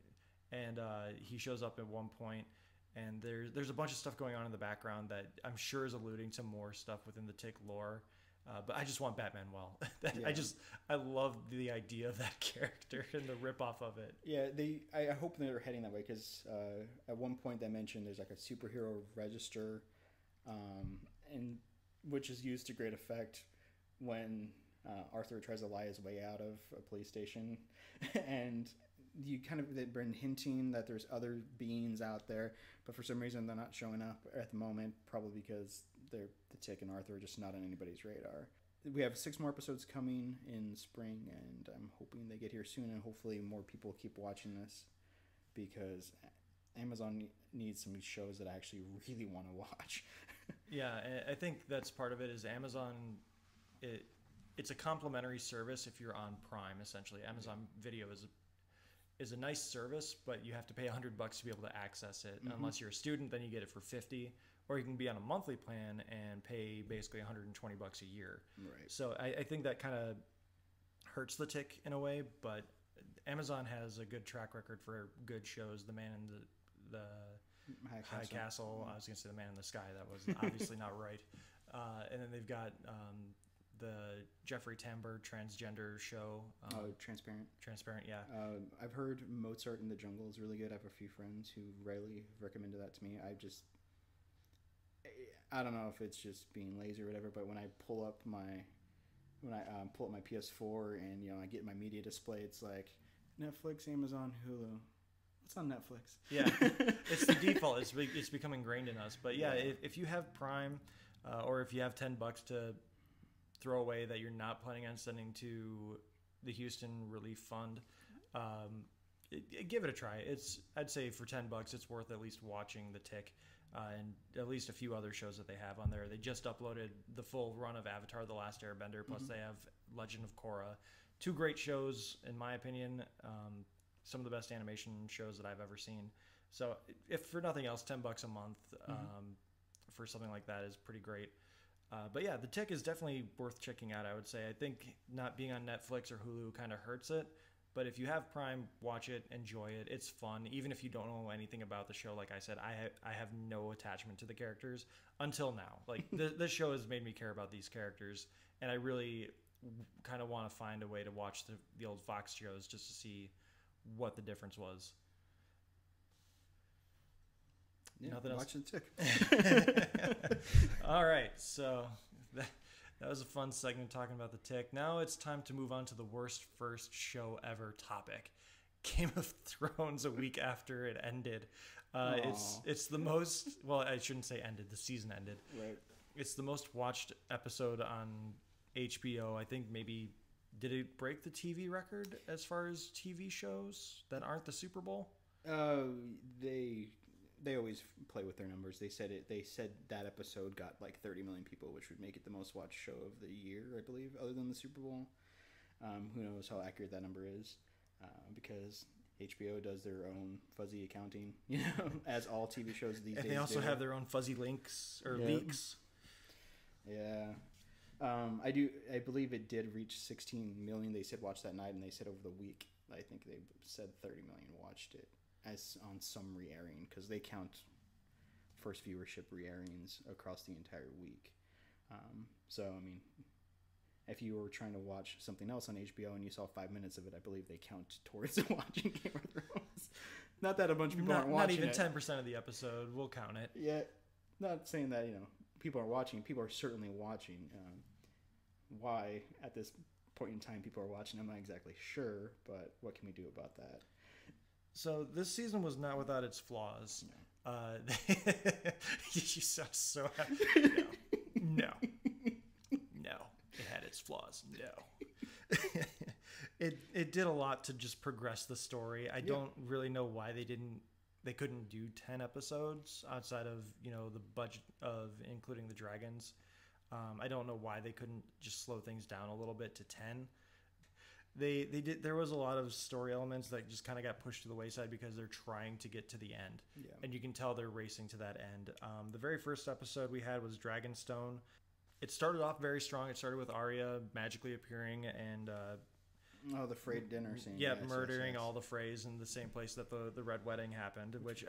And he shows up at one point, And there's a bunch of stuff going on in the background that I'm sure is alluding to more stuff within the Tick lore. But I just want Batman well. I love the idea of that character and the ripoff of it. Yeah, I hope they're heading that way, because at one point they mentioned there's like a superhero register, and which is used to great effect when Arthur tries to lie his way out of a police station, and they've been hinting that there's other beings out there, but for some reason they're not showing up at the moment, probably because the Tick and Arthur are just not on anybody's radar. We have 6 more episodes coming in spring, and I'm hoping they get here soon, and hopefully more people keep watching this, because Amazon needs some shows that I actually really want to watch. Yeah, I think that's part of it. Is Amazon, it's a complimentary service if you're on Prime. Essentially, Amazon Video is a nice service, but you have to pay $100 to be able to access it. Mm-hmm. Unless you're a student, then you get it for $50, or you can be on a monthly plan and pay basically $120 a year. Right. So I think that kind of hurts the Tick in a way, but Amazon has a good track record for good shows. The Man in the High Castle. I was going to say The Man in the Sky. That was obviously not right. And then they've got the Jeffrey Tambor transgender show. Transparent, yeah. I've heard Mozart in the Jungle is really good. I have a few friends who rarely recommended that to me. I don't know if it's just being lazy or whatever, but when I pull up my PS4 and I get my media display, it's like Netflix, Amazon, Hulu. What's on Netflix? Yeah, it's the default. It's become ingrained in us. But yeah, if you have Prime, or if you have $10 to throw away that you're not planning on sending to the Houston Relief Fund, give it a try. I'd say for $10 it's worth at least watching the Tick, and at least a few other shows that they have on there. They just uploaded the full run of Avatar: The Last Airbender, plus they have Legend of Korra. 2 great shows in my opinion. Some of the best animation shows that I've ever seen. So if for nothing else, $10 a month for something like that is pretty great. But yeah, the Tick is definitely worth checking out, I would say. I think not being on Netflix or Hulu kind of hurts it. But if you have Prime, watch it, enjoy it. It's fun. Even if you don't know anything about the show, like I said, I have no attachment to the characters until now. Like, this show has made me care about these characters. And I really kind of want to find a way to watch the old Fox shows just to see what the difference was. Yeah, nothing else. Watch the Tick. All right, so that was a fun segment talking about the Tick. Now it's time to move on to the worst first show ever topic. Game of Thrones a week after it ended. It's the most, well, I shouldn't say ended, the season ended. Right. It's the most watched episode on HBO. I think maybe, did it break the TV record as far as TV shows that aren't the Super Bowl? They always play with their numbers. They said that episode got like 30 million people, which would make it the most watched show of the year, I believe, other than the Super Bowl. Who knows how accurate that number is, because HBO does their own fuzzy accounting, as all TV shows these days. And they also have their own fuzzy leaks. Yeah. I believe it did reach 16 million. They said watch that night, and they said over the week, I think they said 30 million watched it as on some re-airing, because they count first viewership re-airings across the entire week. So, I mean, if you were trying to watch something else on HBO and you saw 5 minutes of it, I believe they count towards watching Game of Thrones. Not that a bunch of people aren't watching it. Not even 10% of the episode. We'll count it. Yeah. Not saying that, people are watching. People are certainly watching. Why, at this point in time, people are watching, I'm not exactly sure, but what can we do about that? So this season was not without its flaws. No. You sound so happy. No. It had its flaws. No. It did a lot to just progress the story. I don't really know why they couldn't do 10 episodes outside of, the budget of including the dragons. I don't know why they couldn't just slow things down a little bit to 10. They did. There was a lot of story elements that just kind of got pushed to the wayside because they're trying to get to the end, and you can tell they're racing to that end. The very first episode we had was Dragonstone. It started off very strong. It started with Arya magically appearing and Oh, the Frey dinner scene. Yeah, Yes, murdering yes. all the Freys in the same place that the Red Wedding happened. Which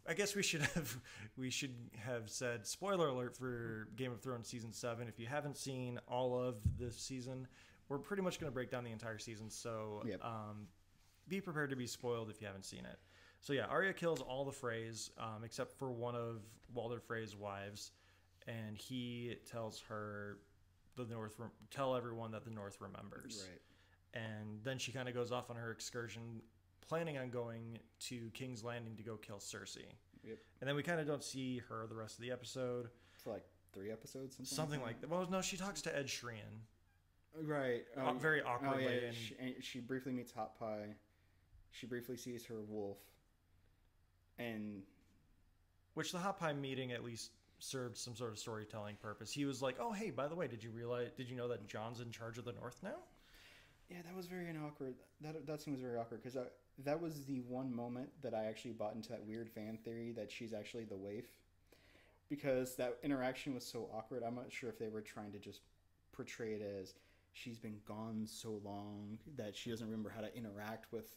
I guess we should have said, spoiler alert for Game of Thrones season 7. If you haven't seen all of this season, we're pretty much going to break down the entire season. So Yep. Be prepared to be spoiled if you haven't seen it. So yeah, Arya kills all the Freys except for one of Walder Frey's wives, and he tells her tell everyone that the North remembers. Right. And then she kind of goes off on her excursion, planning on going to King's Landing to go kill Cersei. Yep. And then we kind of don't see her the rest of the episode. For like 3 episodes, Something like that. Well, no, she talks to Ed Sheeran. Right. Very awkwardly. Oh, yeah. And she briefly meets Hot Pie. She briefly sees her wolf. And Which the Hot Pie meeting at least served some sort of storytelling purpose. He was like, "Oh, hey, by the way, did you know that John's in charge of the North now?" yeah, that was very awkward. That scene was very awkward because that was the one moment that I actually bought into that weird fan theory that she's actually the waif, because that interaction was so awkward. I'm not sure if they were trying to just portray it as she's been gone so long that she doesn't remember how to interact with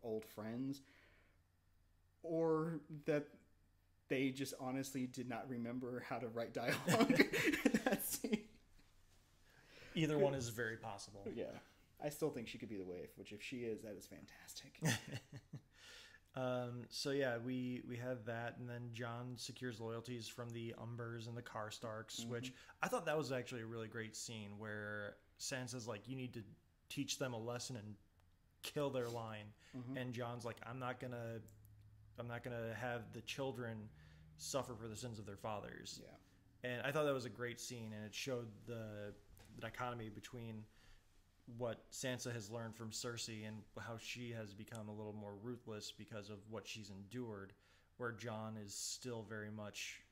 old friends, or that they just honestly did not remember how to write dialogue in that scene. Either one is very possible. Yeah. I still think she could be the waif, which if she is, that is fantastic. So yeah, we have that, and then John secures loyalties from the Umbers and the Karstarks, which I thought that was actually a really great scene where Sansa's like, "You need to teach them a lesson and kill their line," and John's like, I'm not gonna have the children suffer for the sins of their fathers." Yeah. And I thought that was a great scene, and it showed the dichotomy between what Sansa has learned from Cersei and how she has become a little more ruthless because of what she's endured, where Jon is still very much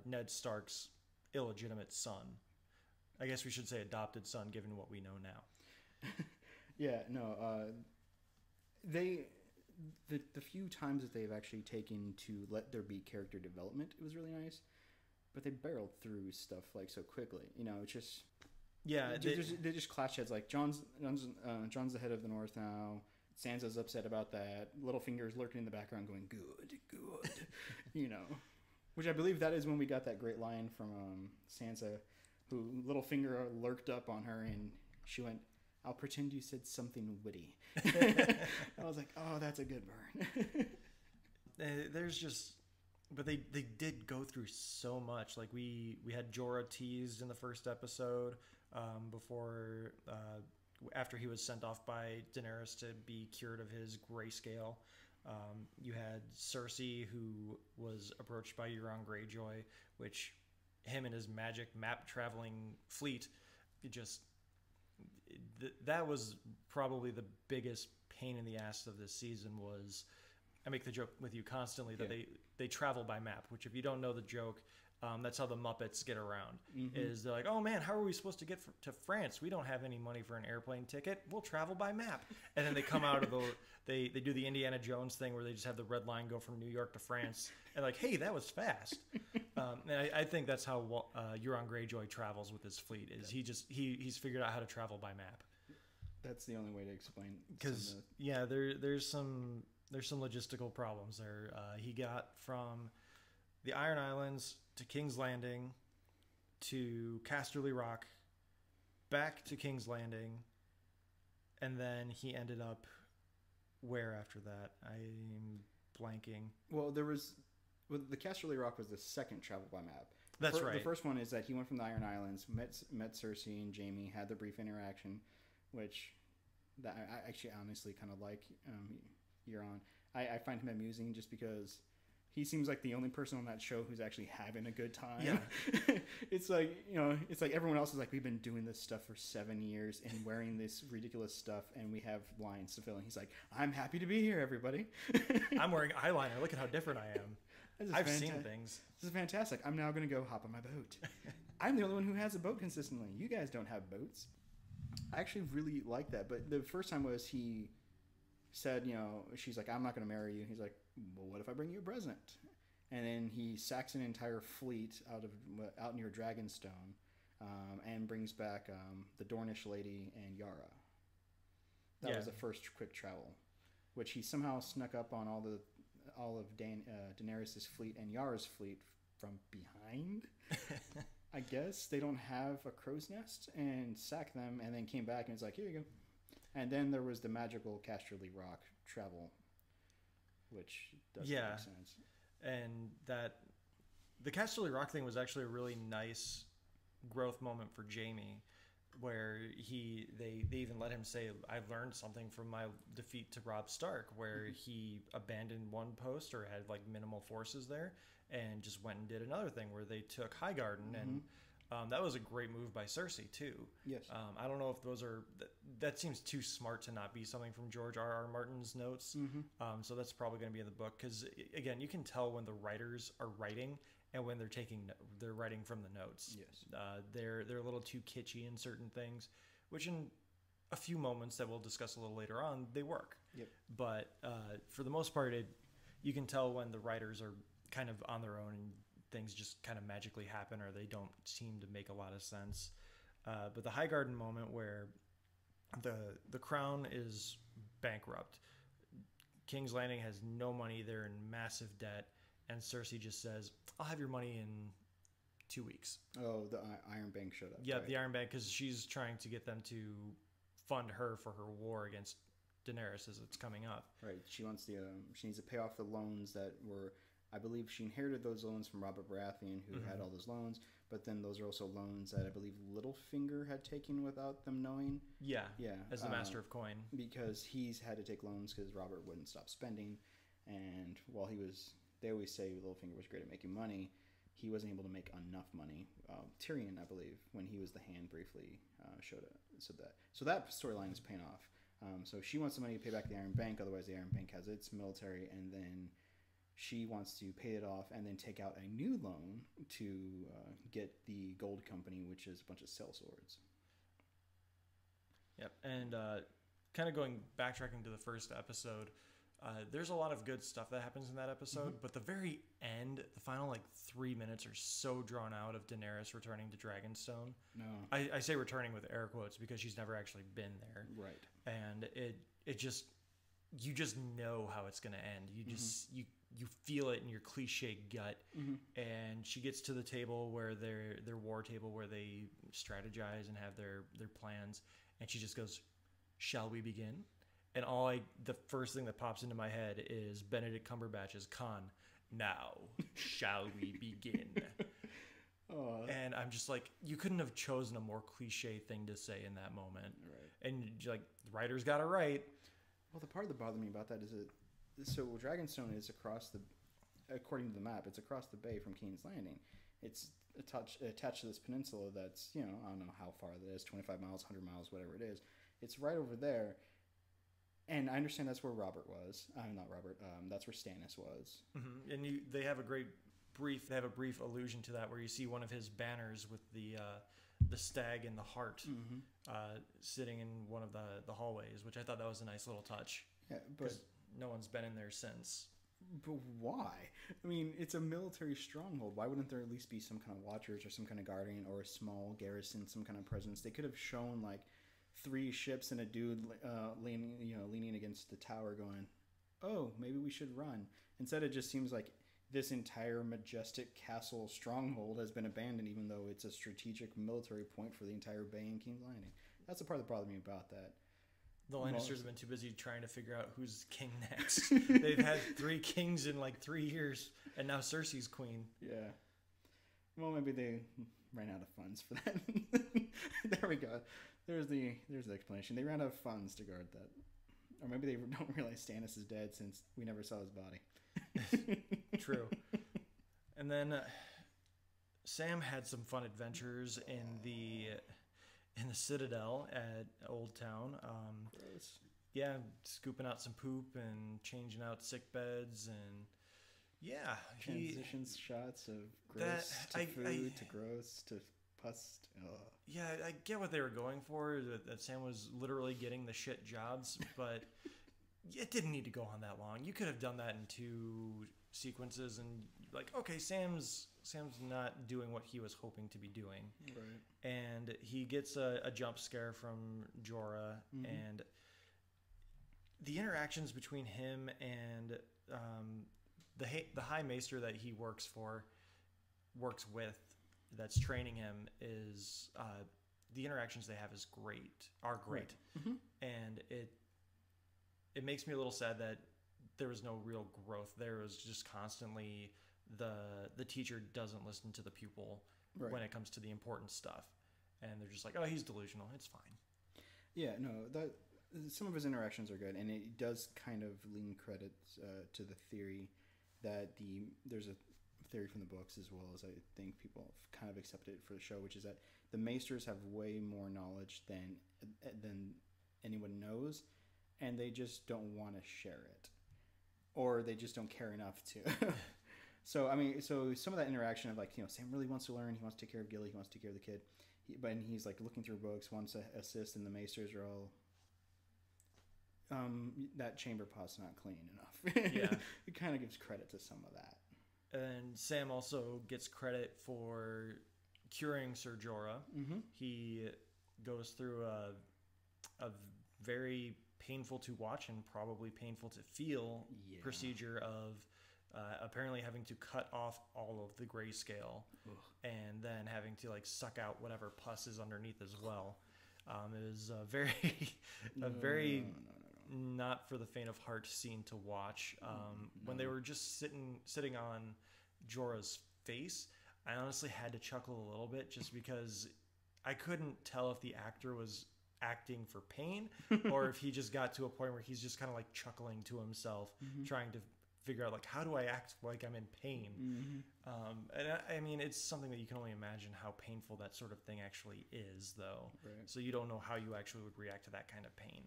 Ned Stark's illegitimate son. I guess we should say adopted son, given what we know now. Yeah, no. The few times that they've actually taken to let there be character development, it was really nice. But they barreled through stuff like so quickly. You know, it's just they just clash heads. Like John's the head of the North now. Sansa's upset about that. Littlefinger's lurking in the background, going good. You know, which I believe that is when we got that great line from Sansa, who Littlefinger lurked up on her and she went, "I'll pretend you said something witty." I was like, oh, that's a good burn. But they did go through so much. Like we had Jorah teased in the first episode before after he was sent off by Daenerys to be cured of his grayscale. You had Cersei, who was approached by Euron Greyjoy, which him and his magic map traveling fleet, that was probably the biggest pain in the ass of this season. Was I make the joke with you constantly that they travel by map, which if you don't know the joke, that's how the Muppets get around. Is they're like, "Oh man, how are we supposed to get to France? We don't have any money for an airplane ticket. We'll travel by map." And then they come out of they do the Indiana Jones thing where they just have the red line go from New York to France, and like, "Hey, that was fast." And I think that's how Euron Greyjoy travels with his fleet. Is he's figured out how to travel by map. That's the only way to explain. Because there's some logistical problems there. He got from the Iron Islands to King's Landing to Casterly Rock, back to King's Landing, and then he ended up where after that? I'm blanking. Well, the Casterly Rock was the second travel by map. That's right. The first one is that he went from the Iron Islands, met Cersei and Jaime, had the brief interaction, which that I actually honestly kind of like. Euron. I find him amusing just because he seems like the only person on that show who's actually having a good time. Yeah. It's like, you know, it's like everyone else is like, we've been doing this stuff for 7 years and wearing this ridiculous stuff and we have lines to fill. And he's like, "I'm happy to be here, everybody." I'm wearing eyeliner. Look at how different I am. I've seen things. This is fantastic. I'm now going to go hop on my boat. I'm the only one who has a boat consistently. You guys don't have boats. I actually really like that. But the first time was he said, you know, she's like, "I'm not going to marry you." He's like, "Well, what if I bring you a present?" And then he sacks an entire fleet out near Dragonstone, and brings back the Dornish lady and Yara. That was the first quick travel, which he somehow snuck up on all of Daenerys' fleet and Yara's fleet from behind. I guess they don't have a crow's nest, and sacked them, and then came back and was like, here you go. And then there was the magical Casterly Rock travel, which doesn't make sense. And that the Casterly Rock thing was actually a really nice growth moment for Jaime, where they even let him say, I've learned something from my defeat to Robb Stark, where he abandoned one post or had like minimal forces there and just went and did another thing where they took Highgarden, and that was a great move by Cersei too. Yes. I don't know if those are that seems too smart to not be something from George R.R. Martin's notes. So that's probably going to be in the book, because again, you can tell when the writers are writing and when they're writing from the notes. Yes. They're a little too kitschy in certain things, which in a few moments that we'll discuss a little later on, they work. Yep. But for the most part, you can tell when the writers are kind of on their own and things just kind of magically happen, or they don't seem to make a lot of sense. But the Highgarden moment where the crown is bankrupt, King's Landing has no money, they're in massive debt, and Cersei just says, I'll have your money in 2 weeks. Oh, the Iron Bank showed up. Yeah, right? The Iron Bank, because she's trying to get them to fund her for her war against Daenerys as it's coming up. Right. She wants she needs to pay off the loans that were, I believe she inherited those loans from Robert Baratheon, who had all those loans, but then those are also loans that I believe Littlefinger had taken without them knowing. Yeah. Yeah. As the master of coin. Because he's had to take loans because Robert wouldn't stop spending, and while they always say Littlefinger was great at making money, he wasn't able to make enough money. Tyrion, I believe, when he was the Hand, briefly showed it. So that storyline is paying off. So she wants the money to pay back the Iron Bank, otherwise the Iron Bank has its military, and then she wants to pay it off and then take out a new loan to get the Gold Company, which is a bunch of sellswords. Yep, and kind of backtracking to the first episode, there's a lot of good stuff that happens in that episode, but the very end, the final 3 minutes are so drawn out of Daenerys returning to Dragonstone. No. I say returning with air quotes because she's never actually been there. Right. And it just, you just know how it's going to end. You just, you feel it in your cliche gut. And she gets to the table where their war table where they strategize and have their plans. And she just goes, shall we begin? And the first thing that pops into my head is Benedict Cumberbatch's Khan. Now, shall we begin? And I'm just like, you couldn't have chosen a more cliche thing to say in that moment. Right. And the writers got it right. Well, the part that bothered me about that is so Dragonstone is according to the map, it's across the bay from King's Landing. It's attached to this peninsula that's, I don't know how far that is, 25 miles, 100 miles, whatever it is. It's right over there. And I understand that's where Robert was. Not Robert. That's where Stannis was. And they have a brief allusion to that where you see one of his banners with the stag and the heart sitting in one of the hallways, which I thought that was a nice little touch. Yeah, but no one's been in there since. But why? I mean, it's a military stronghold. Why wouldn't there at least be some kind of watchers or some kind of guardian or a small garrison, some kind of presence? They could have shown 3 ships and a dude leaning against the tower going, oh, maybe we should run. Instead, it just seems like this entire majestic castle stronghold has been abandoned, even though it's a strategic military point for the entire bay in King's Landing. That's the part that bothered me about that. The Lannisters have been too busy trying to figure out who's king next. They've had 3 kings in 3 years, and now Cersei's queen. Yeah. Well, maybe they ran out of funds for that. There we go. There's the explanation. They ran out of funds to guard that. Or maybe they don't realize Stannis is dead since we never saw his body. True. And then Sam had some fun adventures in the Citadel at Old Town. Gross. Yeah, scooping out some poop and changing out sick beds and transitions shots of gross to food to gross to pus. Yeah, I get what they were going for, that Sam was literally getting the shit jobs, but it didn't need to go on that long. You could have done that in 2 sequences, and like, okay, Sam's not doing what he was hoping to be doing. Right. And he gets a jump scare from Jorah, and the interactions between him and the High Maester that he works with, that's training him, is the interactions they have are great, right. and it makes me a little sad that there was no real growth. There was just constantly the teacher doesn't listen to the pupil when it comes to the important stuff, and they're just like, oh, he's delusional, it's fine. Yeah, no, some of his interactions are good, and it does kind of lean credit to the theory that there's a theory from the books, as well as I think people have kind of accepted it for the show, which is that the Maesters have way more knowledge than anyone knows, and they just don't want to share it, or they just don't care enough to. So I mean, so some of that interaction of like, Sam really wants to learn, he wants to take care of Gilly, he wants to take care of the kid, but he's like looking through books, wants to assist, and the Maesters are all, that chamber pot's not clean enough. Yeah. It kind of gives credit to some of that. And Sam also gets credit for curing Ser Jorah. He goes through a very painful to watch and probably painful to feel procedure of apparently having to cut off all of the grayscale. Ugh. And then having to like suck out whatever pus is underneath as well. It is a very not for the faint of heart scene to watch. When they were just sitting on Jorah's face, I honestly had to chuckle a little bit, just because I couldn't tell if the actor was acting for pain or if he just got to a point where he's just kind of like chuckling to himself, trying to figure out like, how do I act like I'm in pain? And I mean, it's something that you can only imagine how painful that sort of thing actually is, though. Right. So you don't know how you actually would react to that kind of pain.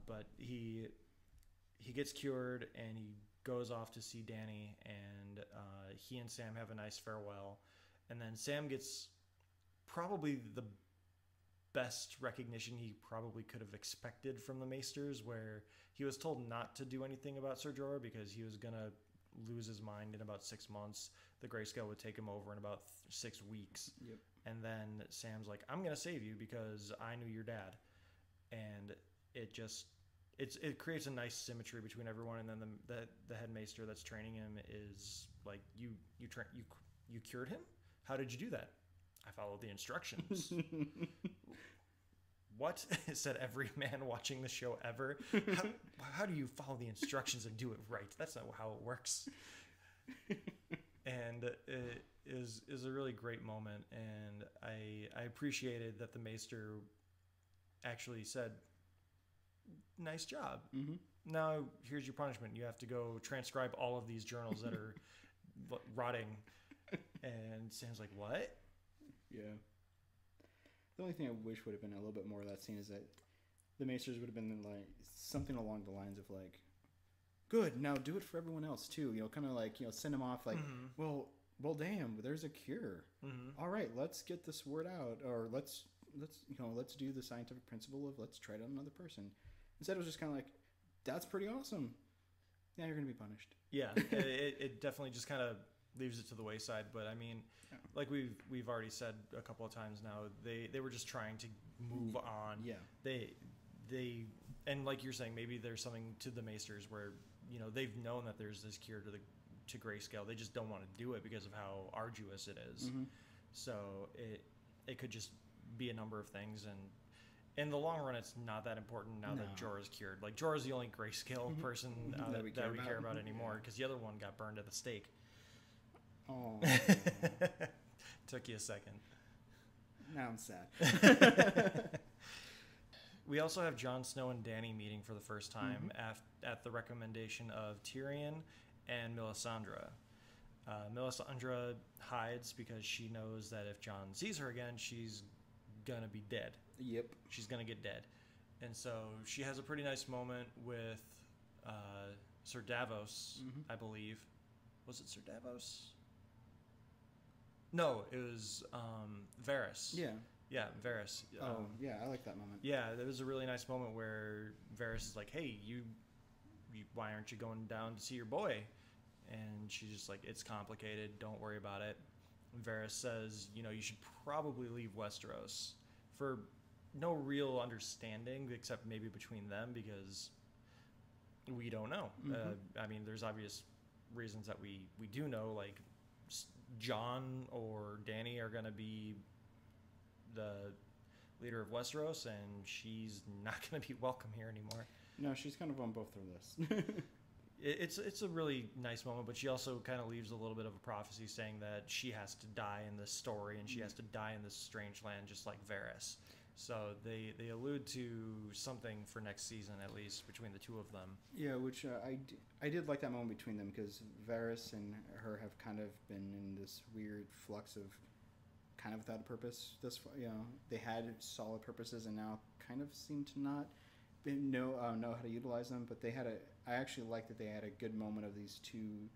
But he gets cured, and he goes off to see Dany, and he and Sam have a nice farewell. And then Sam gets probably the best recognition he probably could have expected from the Maesters, where he was told not to do anything about Ser Jorah because he was going to lose his mind in about 6 months. The grayscale would take him over in about 6 weeks. Yep. And then Sam's like, I'm going to save you because I knew your dad. And it creates a nice symmetry between everyone. And then the head Maester that's training him is like, you cured him? How did you do that? I followed the instructions. What? Said every man watching the show ever. How do you follow the instructions and do it right? That's not how it works. And it is a really great moment, and I appreciated that the Maester actually said, nice job. Now here's your punishment. You have to go transcribe all of these journals that are rotting. And Sam's like, what? Yeah. The only thing I wish would have been a little bit more of that scene is that the Maesters would have been like something along the lines of like, good, now do it for everyone else too. Kind of like, send them off like, well, damn, there's a cure. All right, let's get this word out, or let's do the scientific principle of let's try it on another person. Instead, it was just kind of like, that's pretty awesome. Now you're going to be punished. Yeah, it definitely just kind of leaves it to the wayside. But I mean, like we've already said a couple of times now, they were just trying to move on. Yeah. They and like you're saying, maybe there's something to the Maesters where they've known that there's this cure to grayscale. They just don't want to do it because of how arduous it is. So it could just be a number of things, and in the long run, it's not that important now that Jorah's cured. Like, Jorah's the only grayscale person that we care about anymore, because the other one got burned at the stake. Oh. Took you a second. Now I'm sad. We also have Jon Snow and Dany meeting for the first time at the recommendation of Tyrion and Melisandre. Melisandre hides because she knows that if Jon sees her again, she's gonna be dead. Yep. She's gonna get dead. And so she has a pretty nice moment with Sir Davos, I believe. Was it Sir Davos? No, it was Varys. Yeah. Yeah, Varys. Yeah, I like that moment. Yeah, there was a really nice moment where Varys is like, hey, you why aren't you going down to see your boy? and she's just like, it's complicated, don't worry about it. And Varys says, you know, you should probably leave Westeros for no real understanding except maybe between them, because we don't know. I mean, there's obvious reasons that we do know, like Jon or Dany are going to be the leader of Westeros, and she's not going to be welcome here anymore. No, she's kind of on both their lists. It's a really nice moment, but she also kind of leaves a little bit of a prophecy saying that she has to die in this story, and she has to die in this strange land just like Varys. So they allude to something for next season, at least, between the two of them. Yeah, which I did like that moment between them, because Varys and her have kind of been in this weird flux of kind of without a purpose. You know, they had solid purposes and now kind of seem to not know how to utilize them. But I actually like that they had a good moment of these two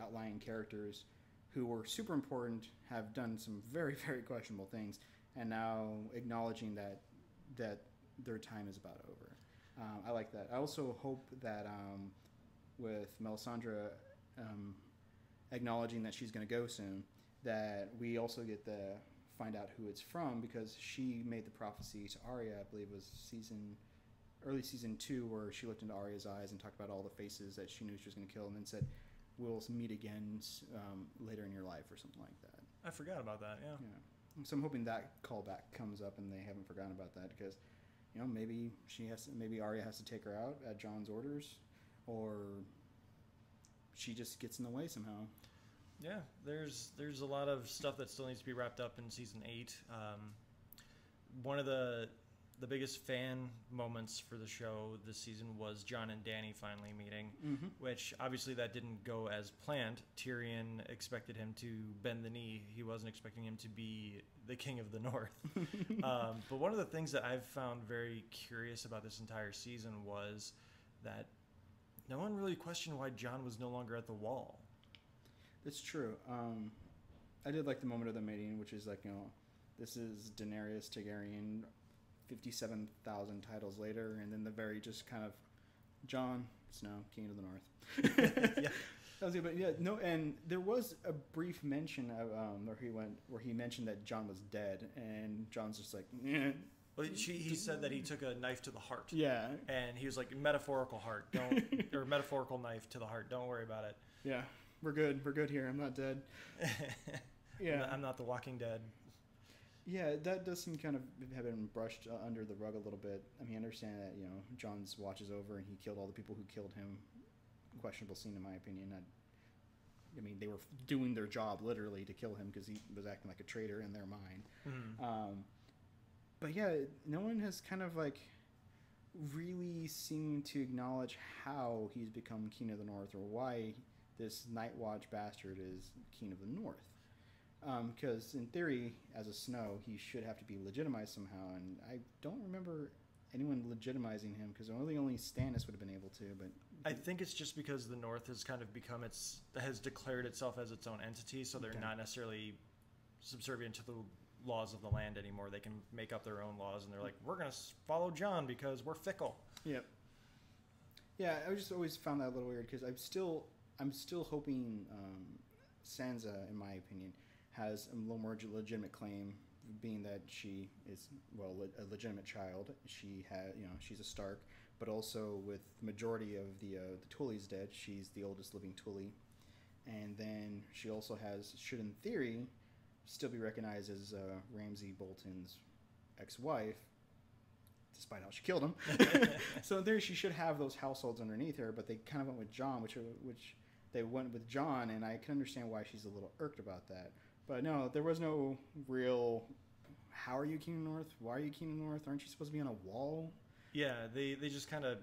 outlying characters who were super important, have done some very, very questionable things, and now acknowledging that their time is about over. I like that. I also hope that with Melisandre acknowledging that she's going to go soon, that we also get to find out who it's from, because she made the prophecy to Arya, I believe it was early season 2, where she looked into Arya's eyes and talked about all the faces that she knew she was going to kill, and then said, we'll meet again later in your life, or something like that. I forgot about that. Yeah. So I'm hoping that callback comes up and they haven't forgotten about that, because, you know, maybe Arya has to take her out at Jon's orders, or she just gets in the way somehow. Yeah, there's a lot of stuff that still needs to be wrapped up in season 8. One of the biggest fan moments for the show this season was Jon and Dany finally meeting, which obviously that didn't go as planned. Tyrion expected him to bend the knee. He wasn't expecting him to be the king of the North. But one of the things that I've found very curious about this entire season was that no one really questioned why Jon was no longer at the Wall. It's true. I did like the moment of the meeting, which is like, you know, this is Daenerys Targaryen 57,000 titles later, and then the very just kind of Jon Snow, King of the North. Yeah. That was good, but yeah, no, and there was a brief mention of where he mentioned that Jon was dead, and Jon's just like, eh. Well, he said that he took a knife to the heart. Yeah. And he was like, metaphorical heart, or metaphorical knife to the heart. Don't worry about it. Yeah. We're good here. I'm not dead. Yeah. I'm not the Walking Dead. Yeah, that does seem kind of have been brushed under the rug a little bit. I mean, I understand that, you know, Jon's watch is over and he killed all the people who killed him. Questionable scene, in my opinion. I mean, they were doing their job literally to kill him because he was acting like a traitor in their mind. Mm-hmm. But yeah, no one has kind of like really seemed to acknowledge how he's become King of the North, or why this Night Watch bastard is King of the North. Because in theory, as a Snow, he should have to be legitimized somehow, and I don't remember anyone legitimizing him, because only Stannis would have been able to. But I think it's just because the North has kind of has declared itself as its own entity, so they're not necessarily subservient to the laws of the land anymore. They can make up their own laws, and they're like, we're going to follow Jon because we're fickle. Yep. Yeah, I just always found that a little weird, because I'm still hoping Sansa, in my opinion, has a little more legitimate claim, being that she is, well, a legitimate child. She's a Stark, but also with the majority of the Tullys dead, she's the oldest living Tully. And then she also should in theory still be recognized as Ramsay Bolton's ex-wife, despite how she killed him. So in theory, she should have those households underneath her, but they kind of went with Jon, which they went with Jon, and I can understand why she's a little irked about that. But no, there was no real, how are you King of the North? Why are you King of the North? Aren't you supposed to be on a wall? Yeah, they just kind of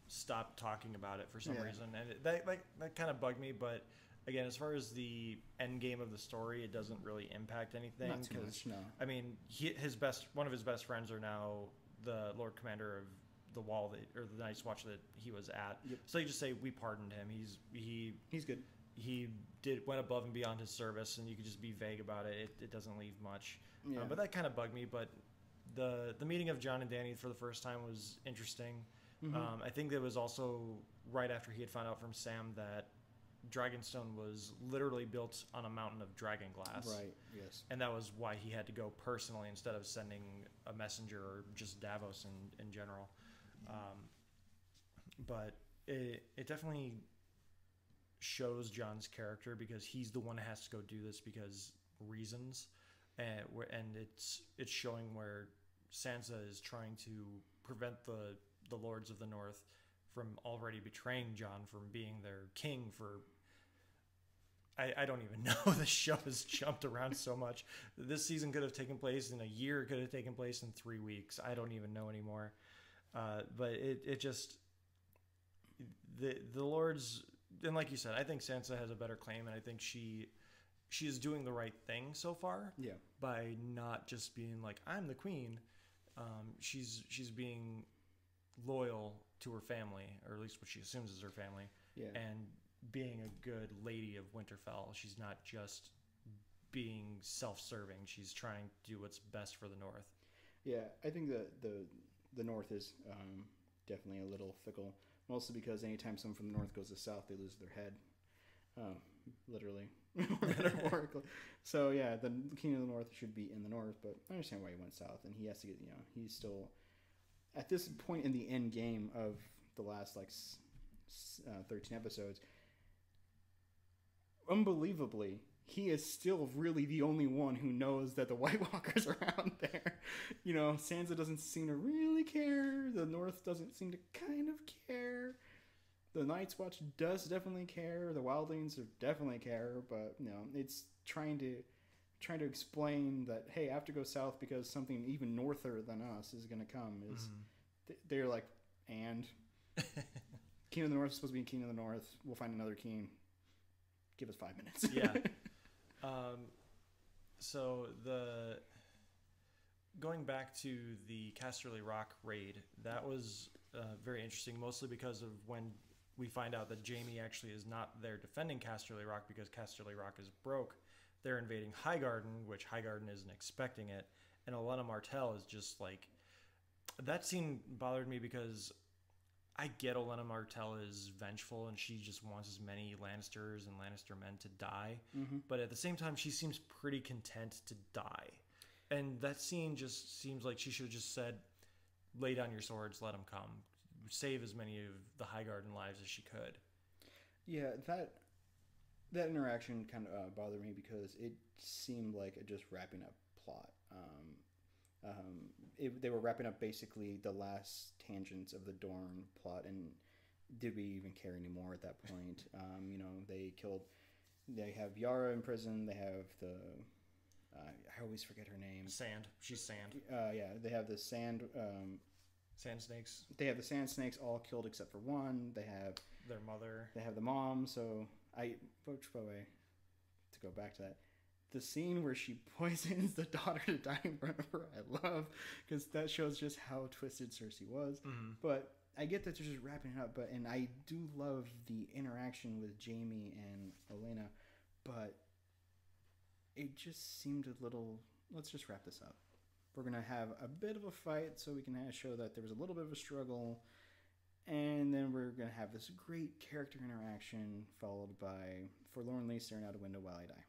stopped talking about it for some reason. And that kind of bugged me. But again, as far as the end game of the story, it doesn't really impact anything. Not too much, no. I mean, one of his best friends are now the Lord Commander of the Wall, or the Night's Watch that he was at. Yep. So you just say, we pardoned him. He's good. He went above and beyond his service, and you could just be vague about it. It doesn't leave much. Yeah. But that kind of bugged me. But the meeting of Jon and Dany for the first time was interesting. I think that was also right after he had found out from Sam that Dragonstone was literally built on a mountain of dragon glass. Right, yes. And that was why he had to go personally instead of sending a messenger or just Davos in general. But it definitely shows Jon's character because he's the one that has to go do this because reasons. And it's showing where Sansa is trying to prevent the Lords of the North from already betraying Jon from being their king for... I don't even know. The show has jumped around so much. This season could have taken place in a year. It could have taken place in 3 weeks. I don't even know anymore. But it just... The Lords... And like you said, I think Sansa has a better claim, and I think she is doing the right thing so far. Yeah. By not just being like, I'm the queen. She's being loyal to her family, or at least what she assumes is her family. Yeah. And being a good lady of Winterfell. She's not just being self-serving. She's trying to do what's best for the North. Yeah, I think the North is definitely a little fickle, mostly because anytime someone from the North goes to the South, they lose their head. Literally. Metaphorically. So, yeah, the King of the North should be in the North, but I understand why he went South, and he has to get, he's still... At this point in the end game of the last, 13 episodes, unbelievably, he is still really the only one who knows that the White Walkers are out there. Sansa doesn't seem to really care. The North doesn't seem to kind of care. The Night's Watch does definitely care. The Wildlings definitely care, but it's trying to explain that, hey, I have to go south because something even norther than us is going to come. They're like, and King of the North is supposed to be King of the North. We'll find another king. Give us 5 minutes. Yeah. So going back to the Casterly Rock raid, that was very interesting, mostly because of when we find out that Jaime actually is not there defending Casterly Rock because Casterly Rock is broke. They're invading Highgarden, which Highgarden isn't expecting it, and Olenna Martell is just like... That scene bothered me because I get Olenna Martell is vengeful and she just wants as many Lannisters and Lannister men to die, but at the same time she seems pretty content to die. And that scene just seems like she should have just said, lay down your swords, let them come. Save as many of the Highgarden lives as she could. Yeah, that interaction kind of bothered me because it seemed like just wrapping up plot. They were wrapping up basically the last tangents of the Dorne plot, and did we even care anymore at that point? They have Yara in prison. They have I always forget her name. Sand. She's Sand. Yeah, they have the Sand... Sand Snakes. They have the Sand Snakes all killed except for one. They have... Their mother. They have the mom, so... Which, by the way, to go back to that, the scene where she poisons the daughter to die in front of her, I love, because that shows just how twisted Cersei was. Mm-hmm. But I get that they're just wrapping it up, and I do love the interaction with Jaime and Olenna, but it just seemed a little... Let's just wrap this up. We're going to have a bit of a fight so we can show that there was a little bit of a struggle, and then we're going to have this great character interaction followed by forlornly staring out a window while I die.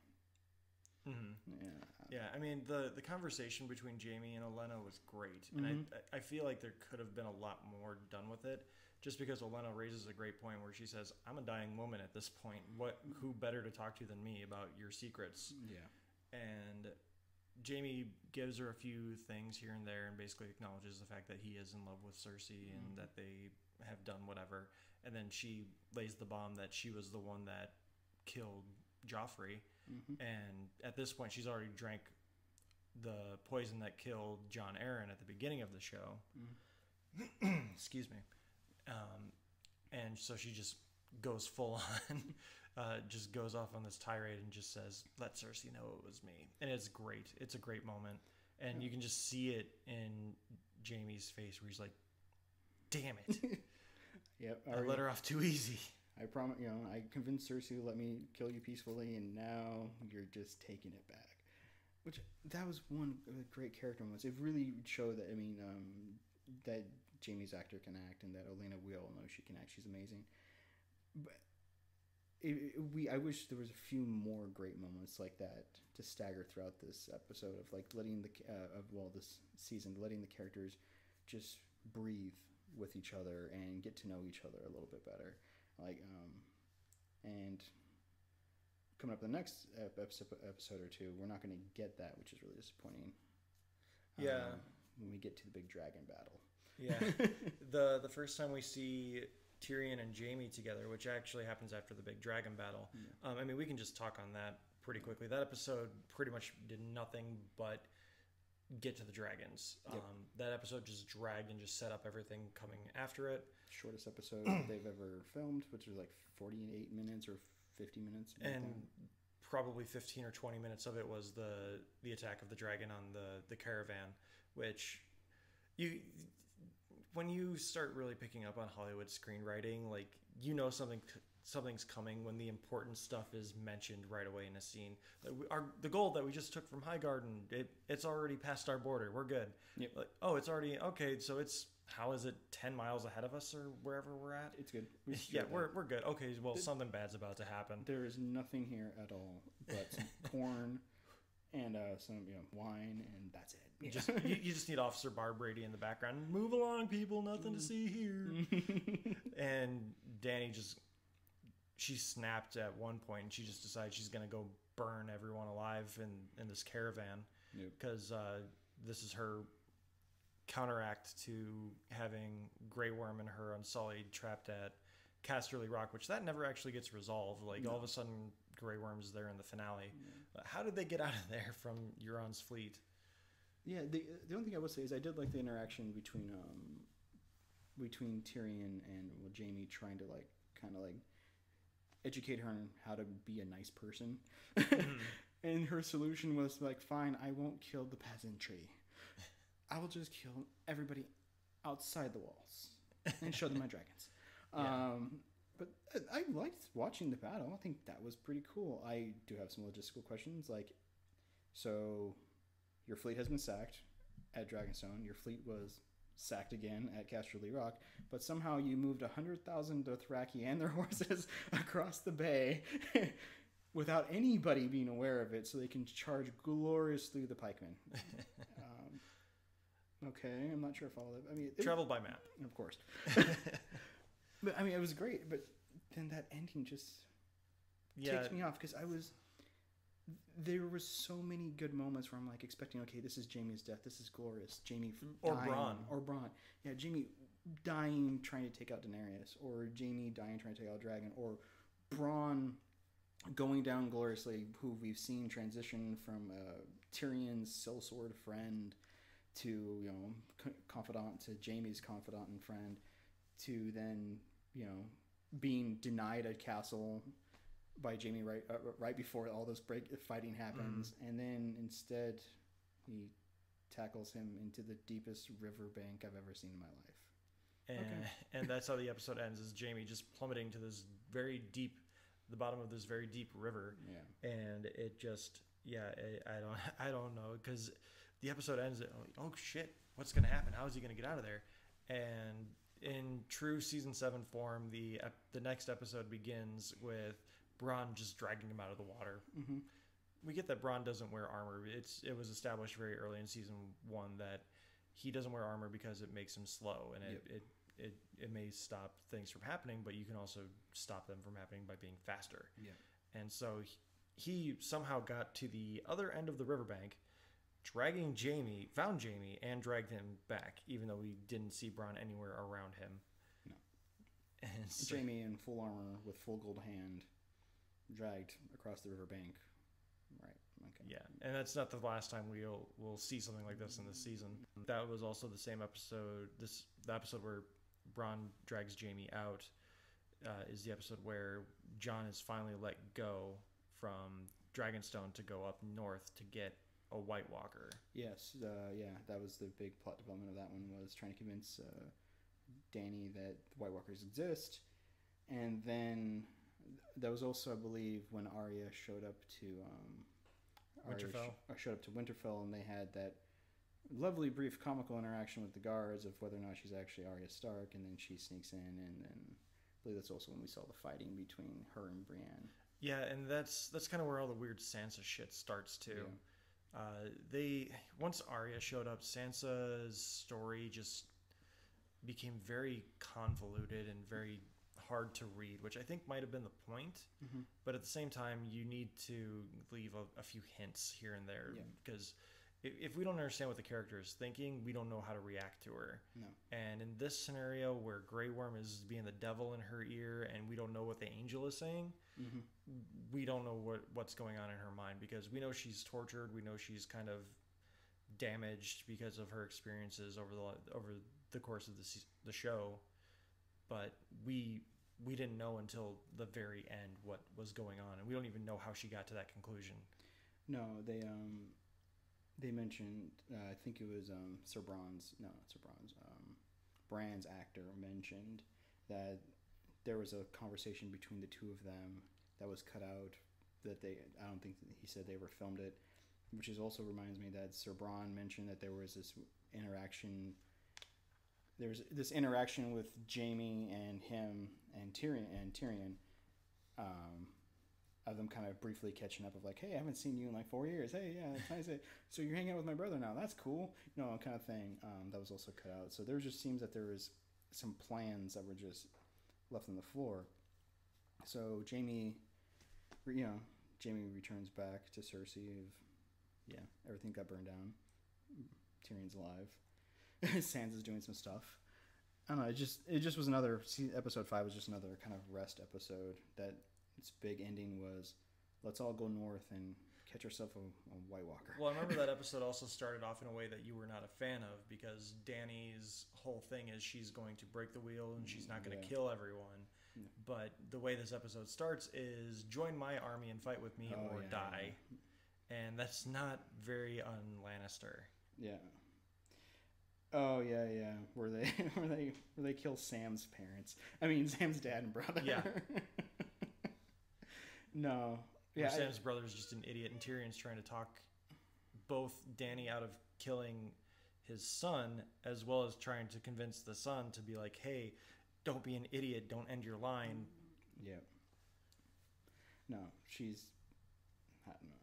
Mm-hmm. Yeah. I mean, the conversation between Jaime and Olenna was great, and I feel like there could have been a lot more done with it, just because Olenna raises a great point where she says, I'm a dying woman at this point. Who better to talk to than me about your secrets? Yeah. And Jaime gives her a few things here and there and basically acknowledges the fact that he is in love with Cersei and that they have done whatever. And then she lays the bomb that she was the one that killed Joffrey. Mm-hmm. And at this point, she's already drank the poison that killed Jon Arryn at the beginning of the show. Mm. Excuse me. And so she just goes full on, just goes off on this tirade and just says, let Cersei know it was me. And it's great. It's a great moment. And you can just see it in Jaime's face where he's like, damn it. Yep. I let her off too easy. I promise, I convinced Cersei to let me kill you peacefully, and now you're just taking it back. Which, that was one of the great character moments. It really showed that, that Jamie's actor can act, and that Elena, we all know she can act. She's amazing. But I wish there was a few more great moments like that to stagger throughout this episode of like letting this season, letting the characters just breathe with each other and get to know each other a little bit better. Like, and coming up the next episode or two, we're not going to get that, which is really disappointing. Yeah. When we get to the big dragon battle. Yeah. The first time we see Tyrion and Jaime together, which actually happens after the big dragon battle. Yeah. I mean, we can just talk on that pretty quickly. That episode pretty much did nothing but get to the dragons. Yep. That episode just dragged and just set up everything coming after it. Shortest episode they've ever filmed, which was like 48 minutes or 50 minutes. And probably 15 or 20 minutes of it was the attack of the dragon on the caravan, which when you start really picking up on Hollywood screenwriting, like, you know something's coming when the important stuff is mentioned right away in a scene. The gold that we just took from Highgarden, it's already past our border. We're good. Yep. Like, oh, it's already okay. So how is it 10 miles ahead of us or wherever we're at? It's good. Yeah, we're good. Okay, well, something bad's about to happen. There is nothing here at all but some corn and some wine, and that's it. You just need Officer Barbrady in the background. Move along, people. Nothing to see here. And Dany she snapped at one point, and she just decided she's going to go burn everyone alive in this caravan, because this is her counteract to having Grey Worm and her Unsullied trapped at Casterly Rock, which that never actually gets resolved. Like, all of a sudden, Grey Worm's there in the finale. How did they get out of there from Euron's fleet? Yeah, the only thing I would say is I did like the interaction between Tyrion and Jaime, trying to kind of educate her on how to be a nice person. And her solution was like, fine, I won't kill the peasantry. I will just kill everybody outside the walls and show them my dragons. Yeah. But I liked watching the battle. I think that was pretty cool. I do have some logistical questions. So your fleet has been sacked at Dragonstone. Your fleet was sacked again at Casterly Rock. But somehow you moved 100,000 Dothraki and their horses across the bay without anybody being aware of it, so they can charge gloriously the pikemen. Okay, I'm not sure if all of it. I mean, travel by map, of course. But I mean, it was great. But then that ending just takes me off, because there was so many good moments where I'm expecting, okay, this is Jaime's death. This is glorious. Jaime or dying, or Bronn. Yeah, Jaime dying trying to take out Daenerys, or Jaime dying trying to take out a dragon, or Bronn going down gloriously, who we've seen transition from Tyrion's sellsword friend to confidant, to Jaime's confidant and friend, to then being denied a castle by Jaime right before all this fighting happens, and then instead he tackles him into the deepest riverbank I've ever seen in my life. And that's how the episode ends, is Jaime just plummeting to this very deep, the bottom of this very deep river. Yeah. And it just, I don't know, because the episode ends at, oh shit, what's going to happen? How is he going to get out of there? And in true season 7 form, the next episode begins with Bronn just dragging him out of the water. Mm-hmm. We get that Bronn doesn't wear armor. It was established very early in season 1 that he doesn't wear armor because it makes him slow, and it may stop things from happening, but you can also stop them from happening by being faster. Yeah. And so he somehow got to the other end of the riverbank, found Jaime, and dragged him back, even though we didn't see Bronn anywhere around him. No. And so, Jaime in full armor with full gold hand, dragged across the riverbank. Right. Okay. Yeah, and that's not the last time we'll see something like this in this season. That was also the same episode. The episode where Bronn drags Jaime out is the episode where Jon is finally let go from Dragonstone to go up north to get a White Walker. Yes, that was the big plot development of that one, was trying to convince Dany that the White Walkers exist. And then that was also, I believe, when Arya showed up to Winterfell. Showed up to Winterfell, and they had that lovely brief comical interaction with the guards of whether or not she's actually Arya Stark, and then she sneaks in, and then I believe that's also when we saw the fighting between her and Brienne. Yeah, and that's kind of where all the weird Sansa shit starts too. They once Arya showed up, Sansa's story just became very convoluted and very hard to read, which I think might have been the point. Mm-hmm. But at the same time, you need to leave a few hints here and there, because if we don't understand what the character is thinking, we don't know how to react to her. No. And in this scenario where Grey Worm is being the devil in her ear and we don't know what the angel is saying, mm-hmm. we don't know what's going on in her mind, because we know she's tortured, we know she's kind of damaged because of her experiences over the course of the show, but we didn't know until the very end what was going on, and we don't even know how she got to that conclusion. No, they mentioned, I think it was Bran's actor mentioned that there was a conversation between the two of them that was cut out, that I don't think he said they ever filmed it, which also reminds me that Sir Bronn mentioned that there was this interaction with Jaime and him and Tyrion, of them kind of briefly catching up of like, hey, I haven't seen you in like 4 years. Hey, yeah, it's nice. So you're hanging out with my brother now. That's cool. Kind of thing. That was also cut out. So there just seems that there was some plans that were just left on the floor. So Jaime returns back to Cersei. Everything got burned down. Tyrion's alive. Sansa's doing some stuff. I don't know. It just was another. Episode 5 was just another kind of rest episode. That its big ending was, let's all go north and catch ourselves a White Walker. Well, I remember that episode also started off in a way that you were not a fan of, because Dany's whole thing is she's going to break the wheel and she's not going to kill everyone. Yeah. But the way this episode starts is, join my army and fight with me or die. Yeah. And that's not very un-Lannister. Yeah. Oh yeah. Where they kill Sam's parents. I mean Sam's dad and brother. Yeah. No. Yeah. Sam's brother's just an idiot, and Tyrion's trying to talk both Dany out of killing his son, as well as trying to convince the son to be like, hey, don't be an idiot, don't end your line. Yeah. No, I don't know.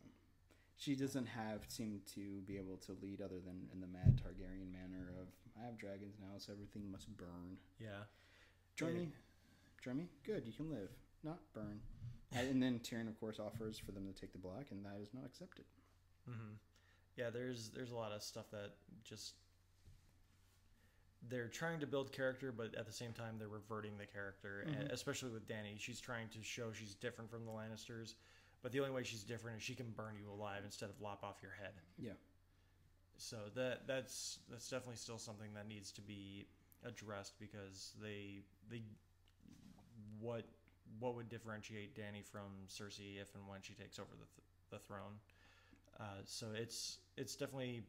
She doesn't seem to be able to lead other than in the mad Targaryen manner of, I have dragons now, so everything must burn. Yeah. Join me. Good, you can live. Not burn. And then Tyrion, of course, offers for them to take the black, and that is not accepted. Mm-hmm. Yeah, there's a lot of stuff that just... They're trying to build character, but at the same time, they're reverting the character. Mm-hmm. And especially with Dany. She's trying to show she's different from the Lannisters, but the only way she's different is she can burn you alive instead of lop off your head. Yeah. So that's definitely still something that needs to be addressed, because what would differentiate Dany from Cersei if and when she takes over the throne. So it's definitely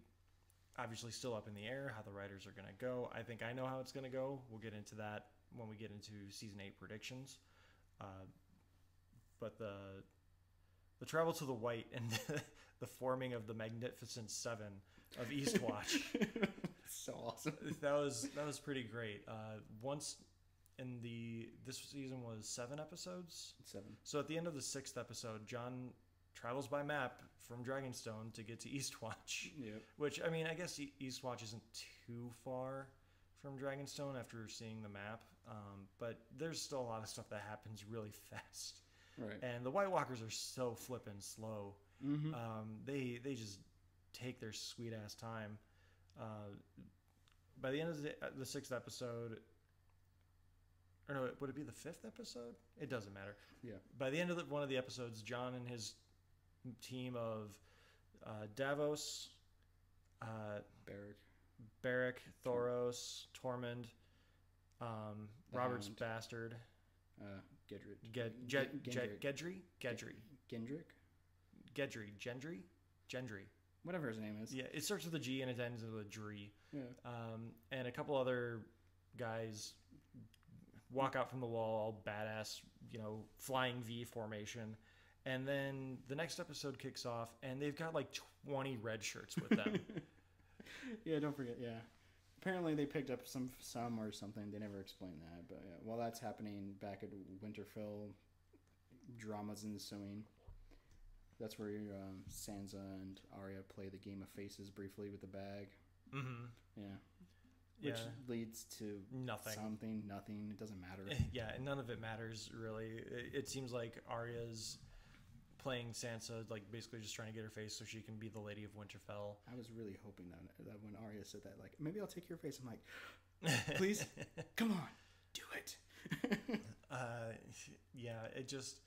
obviously still up in the air how the writers are going to go. I think I know how it's going to go. We'll get into that when we get into season 8 predictions. But the travel to the White and the forming of the Magnificent Seven of Eastwatch. So awesome. That was pretty great. Once in this season was 7 episodes. 7. So at the end of the 6th episode, Jon travels by map from Dragonstone to get to Eastwatch. Yep. Which, I mean, I guess Eastwatch isn't too far from Dragonstone after seeing the map, but there's still a lot of stuff that happens really fast. Right. And the White Walkers are so flippin' slow. Mm-hmm. They just take their sweet ass time. By the end of the 6th episode, or no, would it be the 5th episode? It doesn't matter. Yeah. By the end of one of the episodes, Jon and his team of Davos, Beric, Thoros, Tormund, Robert's Hound. Bastard, Gendry. Whatever his name is. Yeah, it starts with a G and it ends with a Dree. Yeah. And a couple other guys walk out from the wall, all badass, flying V formation. And then the next episode kicks off, and they've got like 20 red shirts with them. Yeah, don't forget. Yeah, apparently they picked up some or something. They never explained that. But yeah, while that's happening back at Winterfell, drama's ensuing. That's where Sansa and Arya play the game of faces briefly with the bag. Mm-hmm. Yeah. Which leads to nothing. Nothing. It doesn't matter. Yeah, and none of it matters really. It seems like Arya's playing Sansa, like basically just trying to get her face so she can be the Lady of Winterfell. I was really hoping that when Arya said that, like, maybe I'll take your face. I'm like, please, come on, do it. Yeah, it just,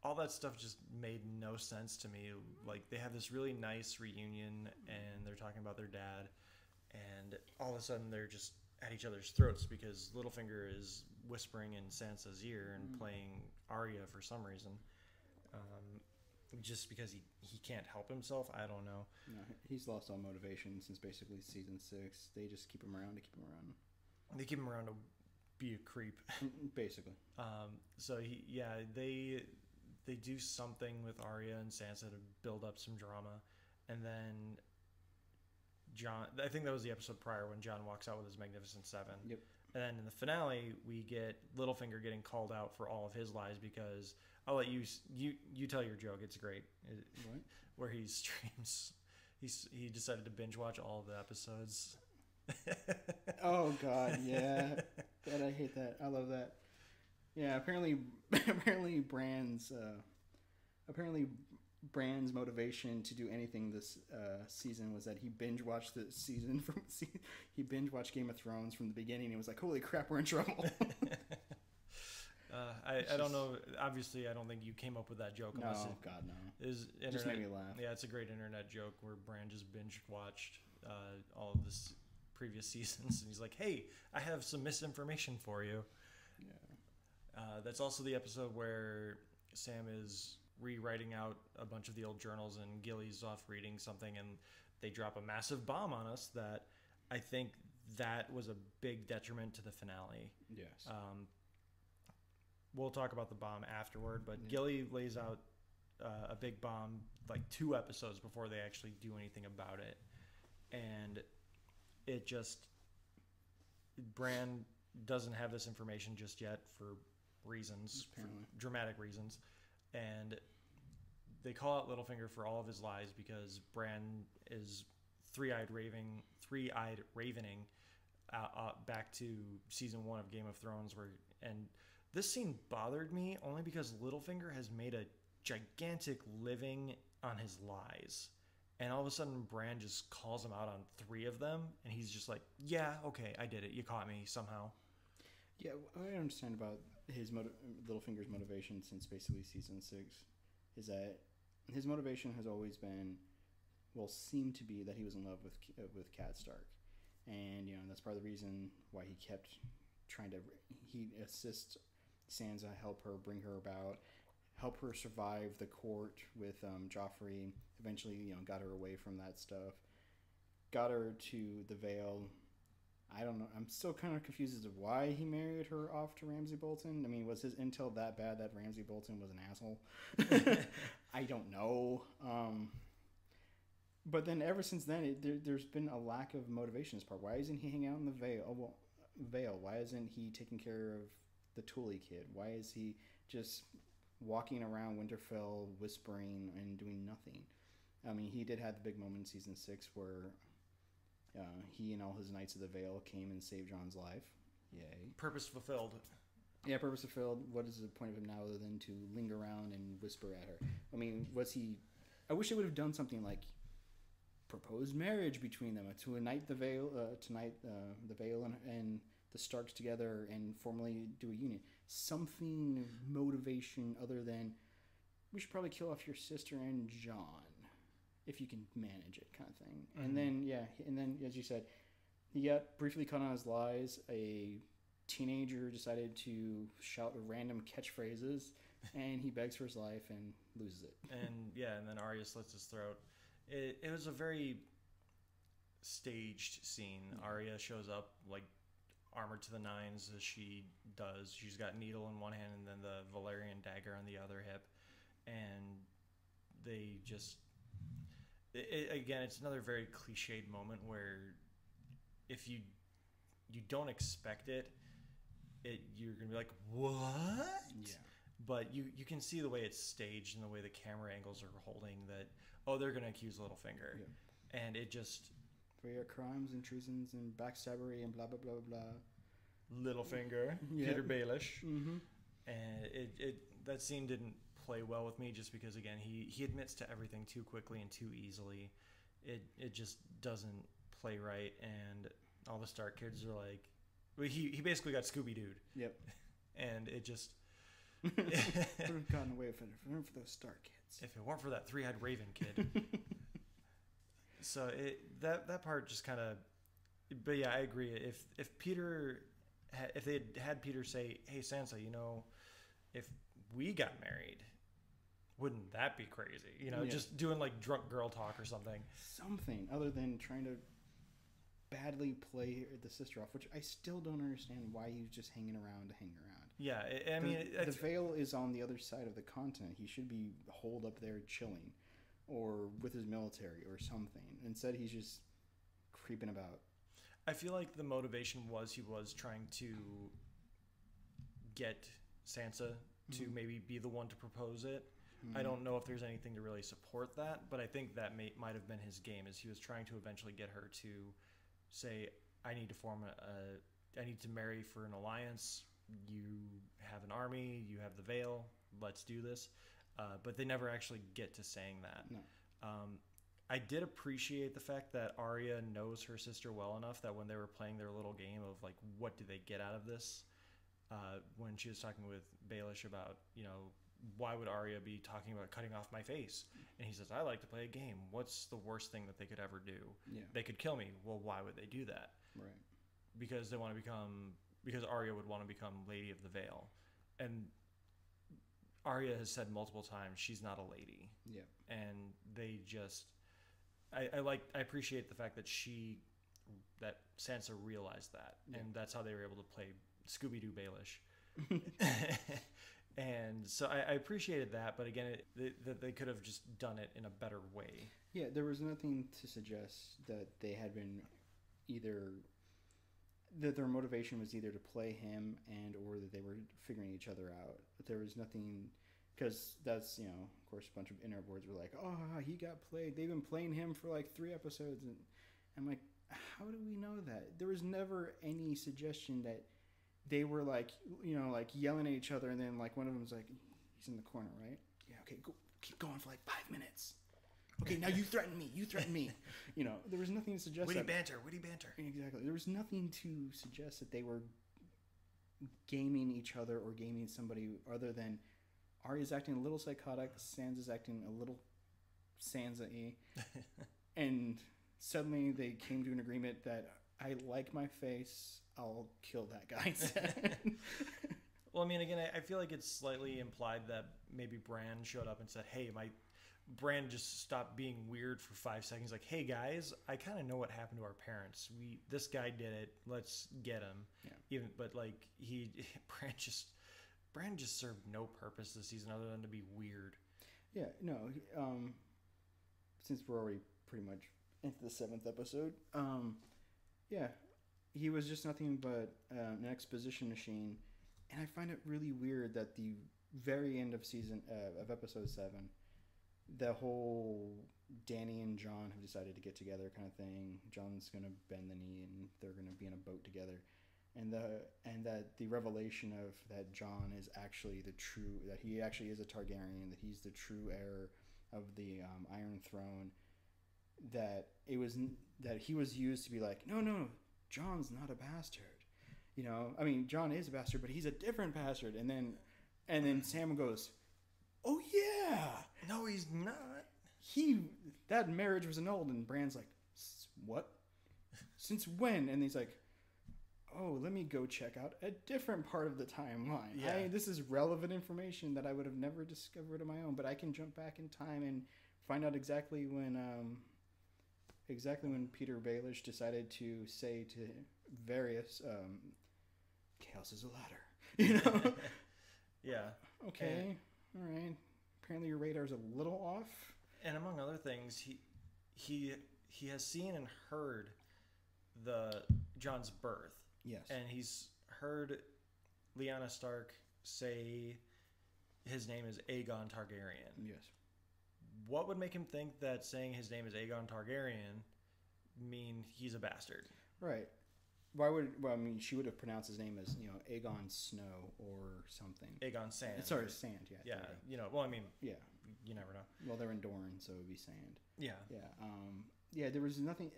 all that stuff just made no sense to me. Like, they have this really nice reunion and they're talking about their dad, and all of a sudden they're just at each other's throats because Littlefinger is whispering in Sansa's ear and playing Arya for some reason. Just because he can't help himself, I don't know. No, he's lost all motivation since basically season 6. They just keep him around to keep him around. They keep him around to be a creep, basically. So they do something with Arya and Sansa to build up some drama, and then Jon. I think that was the episode prior when Jon walks out with his Magnificent Seven. Yep. And then in the finale, we get Littlefinger getting called out for all of his lies because I'll let you tell your joke. It's great. What? Where he streams. He decided to binge watch all of the episodes. Oh God, yeah. God, I hate that. I love that. Yeah, apparently Bran's motivation to do anything this season was that he binge watched the season he binge watched Game of Thrones from the beginning and was like, holy crap, we're in trouble. I don't know. Obviously, I don't think you came up with that joke. No, God, no. It just made me laugh. Yeah, it's a great internet joke where Bran just binge watched all of this previous seasons, and he's like, "Hey, I have some misinformation for you." Yeah. That's also the episode where Sam is rewriting out a bunch of the old journals, and Gilly's off reading something, and they drop a massive bomb on us. That I think that was a big detriment to the finale. Yes. We'll talk about the bomb afterward, but Gilly lays out a big bomb like 2 episodes before they actually do anything about it. And it just... Bran doesn't have this information just yet for reasons, for dramatic reasons. And they call out Littlefinger for all of his lies because Bran is three-eyed ravening back to season 1 of Game of Thrones, and this scene bothered me only because Littlefinger has made a gigantic living on his lies. And all of a sudden, Bran just calls him out on 3 of them. And he's just like, yeah, okay, I did it. You caught me somehow. Yeah, what I understand about Littlefinger's motivation since basically season 6 is that his motivation has always been, well, seemed to be that he was in love with Cad Stark. And, that's part of the reason why he kept trying to... He assists Sansa, help her, bring her about, help her survive the court with Joffrey. Eventually, got her away from that stuff. Got her to the Vale. I don't know. I'm still kind of confused as to why he married her off to Ramsay Bolton. I mean, was his intel that bad that Ramsay Bolton was an asshole? I don't know. But then ever since then, there's been a lack of motivation as part. Why isn't he hanging out in the Vale? Why isn't he taking care of the Tully kid? Why is he just walking around Winterfell whispering and doing nothing? I mean, he did have the big moment in season 6 where he and all his Knights of the Vale came and saved Jon's life. Yay. Purpose fulfilled. Yeah, purpose fulfilled. What is the point of him now other than to linger around and whisper at her? I mean, I wish they would have done something like proposed marriage between them, to unite the Vale, the Vale and the Starks together and formally do a union. Something motivation other than we should probably kill off your sister and Jon if you can manage it, kind of thing. Mm-hmm. And then as you said, he got briefly caught on his lies. A teenager decided to shout random catchphrases, and he begs for his life and loses it. And then Arya slits his throat. It was a very staged scene. Arya shows up like armored to the nines as she does. She's got needle in one hand and then the Valyrian dagger on the other hip, and they just again, it's another very cliched moment where if you don't expect it, you're gonna be like, what? Yeah. But you can see the way it's staged and the way the camera angles are holding that. Oh, they're gonna accuse Littlefinger, and it just for your crimes and treasons and backstabbery and blah blah blah blah. Littlefinger, Peter Baelish, and it that scene didn't play well with me just because again he admits to everything too quickly and too easily. It just doesn't play right, and all the Stark kids are like, well, he basically got Scooby-Doo'd. Yep. And it just would have gotten away with it if it weren't for those Stark kids. If it weren't for that three-eyed raven kid. So that part just kind of, but yeah, I agree. If Peter, if they had Peter say, "Hey Sansa, you know, if we got married, wouldn't that be crazy?" You know, just doing like drunk girl talk or something. Something other than trying to badly play the sister off, which I still don't understand why he's just hanging around to hang around. Yeah, I mean, the Vale is on the other side of the continent. He should be holed up there chilling, or with his military or something. Instead, he's just creeping about. I feel like the motivation was he was trying to get Sansa to maybe be the one to propose it. I don't know if there's anything to really support that, but I think that might have been his game, is he was trying to eventually get her to say, I need to marry for an alliance. You have an army, you have the Vale, let's do this. But they never actually get to saying that. No. I did appreciate the fact that Arya knows her sister well enough that when they were playing their little game of like, what do they get out of this? When she was talking with Baelish about, you know, why would Arya be talking about cutting off my face? And he says, I like to play a game. What's the worst thing that they could ever do? Yeah. They could kill me. Well, why would they do that? Right. Because they want to because Arya would want to become Lady of the Vale. And Arya has said multiple times she's not a lady. Yeah. And they just I appreciate the fact that that Sansa realized that. Yeah. And that's how they were able to play Scooby-Doo Baelish. And so I appreciated that, but again, they could have just done it in a better way. Yeah, there was nothing to suggest that they had been that their motivation was either to play him or that they were figuring each other out. But there was nothing, because that's, you know, of course, a bunch of interboards were like, oh, he got played. They've been playing him for like 3 episodes. And I'm like, how do we know that? There was never any suggestion that they were like, you know, like yelling at each other, and then like one of them was like, he's in the corner, right? Yeah, okay, go, keep going for like 5 minutes. Okay, now you threaten me. You know, there was nothing to suggest witty banter. Exactly. There was nothing to suggest that they were gaming each other or gaming somebody other than Arya's acting a little psychotic, Sansa's acting a little Sansa-y, and suddenly they came to an agreement that I like my face, I'll kill that guy instead. Well, I mean, again, I feel like it's slightly implied that maybe Bran showed up and said, hey, Bran just stopped being weird for 5 seconds. Like, hey guys, I kind of know what happened to our parents. This guy did it. Let's get him. Yeah. But like Bran just served no purpose this season other than to be weird. Yeah. No. Since we're already pretty much into the 7th episode, yeah, he was just nothing but an exposition machine, and I find it really weird that the very end of episode 7. The whole Dany and Jon have decided to get together kind of thing. Jon's gonna bend the knee and they're gonna be in a boat together, and that the revelation of that Jon is actually that he actually is a Targaryen, that he's the true heir of the Iron Throne. That he was used to be like, no, Jon's not a bastard. You know, I mean, Jon is a bastard, but he's a different bastard. And then Sam goes, oh yeah. No, he's not. That marriage was annulled, and Bran's like, what? Since when? And he's like, oh, let me go check out a different part of the timeline. Yeah. This is relevant information that I would have never discovered on my own, but I can jump back in time and find out exactly when Peter Baelish decided to say to various, chaos is a ladder, you know? Yeah. Okay. All right. Apparently your radar's a little off. And among other things, he has seen and heard Jon's birth. Yes. And he's heard Lyanna Stark say his name is Aegon Targaryen. Yes. What would make him think that saying his name is Aegon Targaryen mean he's a bastard? Right. Why would? Well, I mean, she would have pronounced his name as Aegon Snow or something. Aegon Sand. Sorry, Sand. Yeah. Yeah. Well, I mean. Yeah. You never know. Well, they're in Dorne, so it would be Sand. Yeah. Yeah. Yeah. There was nothing.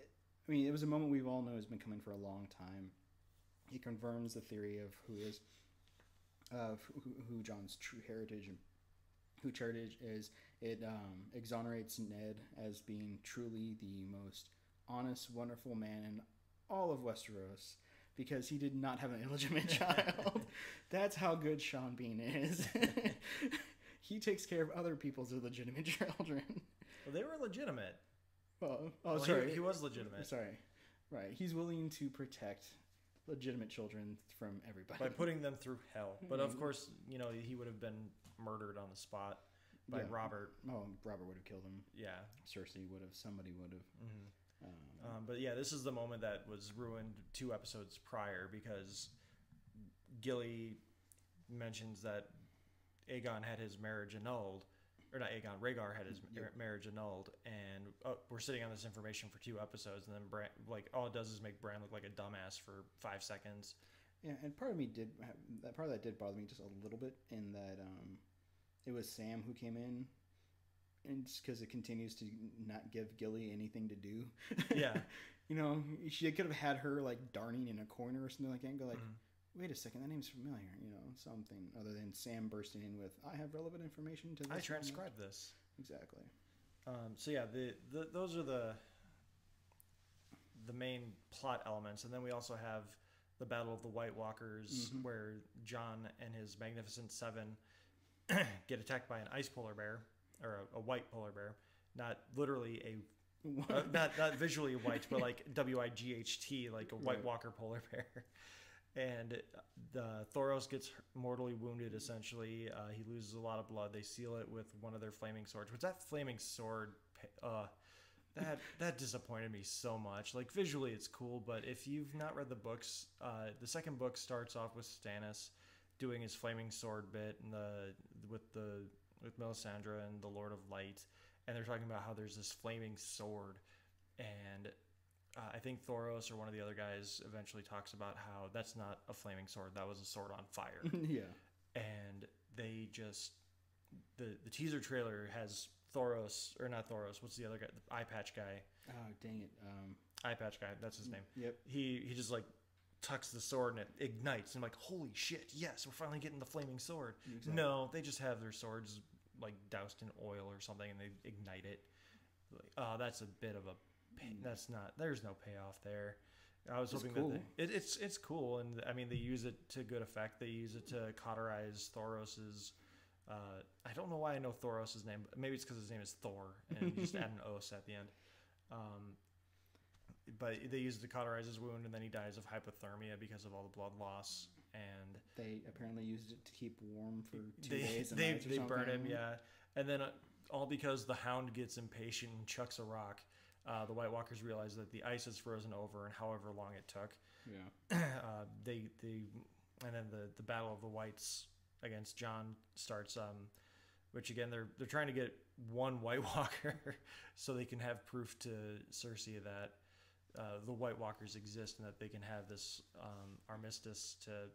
I mean, it was a moment we've all known has been coming for a long time. He confirms the theory of who Jon's true heritage and who heritage is. It exonerates Ned as being truly the most honest, wonderful man in all of Westeros because he did not have an illegitimate child. That's how good Sean Bean is. He takes care of other people's illegitimate children. Well, they were legitimate. Well, sorry. He was legitimate. Sorry. Right. He's willing to protect legitimate children from everybody. By putting them through hell. But of course, he would have been murdered on the spot by Robert. Oh, Robert would have killed him. Yeah. Cersei would have. Somebody would have. Mm-hmm. But yeah, this is the moment that was ruined 2 episodes prior because Gilly mentions that Aegon had his marriage annulled. Or not Aegon, Rhaegar had his marriage annulled, and we're sitting on this information for 2 episodes, and then Bran, all it does is make Bran look like a dumbass for 5 seconds. Yeah, and part of that did bother me just a little bit in that it was Sam who came in, and just because it continues to not give Gilly anything to do. Yeah, she could have had her like darning in a corner or something like that, and go like. Mm-hmm. Wait a second, that name's familiar. Something other than Sam bursting in with, "I have relevant information to this." I transcribed this exactly. So yeah, those are the main plot elements, and then we also have the Battle of the White Walkers, where Jon and his Magnificent Seven get attacked by an ice polar bear or a white polar bear, not literally not visually white, but like WIGHT, like a White Walker polar bear. And Thoros gets mortally wounded, essentially. He loses a lot of blood. They seal it with one of their flaming swords. Which that flaming sword, that disappointed me so much. Like, visually it's cool, but if you've not read the books, the second book starts off with Stannis doing his flaming sword bit and with Melisandre and the Lord of Light. And they're talking about how there's this flaming sword. And I think Thoros or one of the other guys eventually talks about how that's not a flaming sword. That was a sword on fire. Yeah. And they just... The teaser trailer has Thoros... Or not Thoros. What's the other guy? The eye patch guy. Oh, dang it. Eye patch guy. That's his name. Yep. He just like tucks the sword and it ignites. And I'm like, holy shit, yes, we're finally getting the flaming sword. Exactly. No, they just have their swords like doused in oil or something and they ignite it. Like, that's a bit of a... That's not. There's no payoff there. I was hoping cool. That it's cool, and I mean they use it to good effect. They use it to cauterize Thoros's. I don't know why I know Thoros's name, but maybe it's because his name is Thor, and you just add an os at the end. But they use it to cauterize his wound, and then he dies of hypothermia because of all the blood loss. And they apparently used it to keep warm for 2 days. And nights or they burn him, yeah, and then all because the Hound gets impatient and chucks a rock. The White Walkers realize that the ice is frozen over, and however long it took, and then the Battle of the Whites against Jon starts. Which again, they're trying to get one White Walker so they can have proof to Cersei that the White Walkers exist and that they can have this armistice to,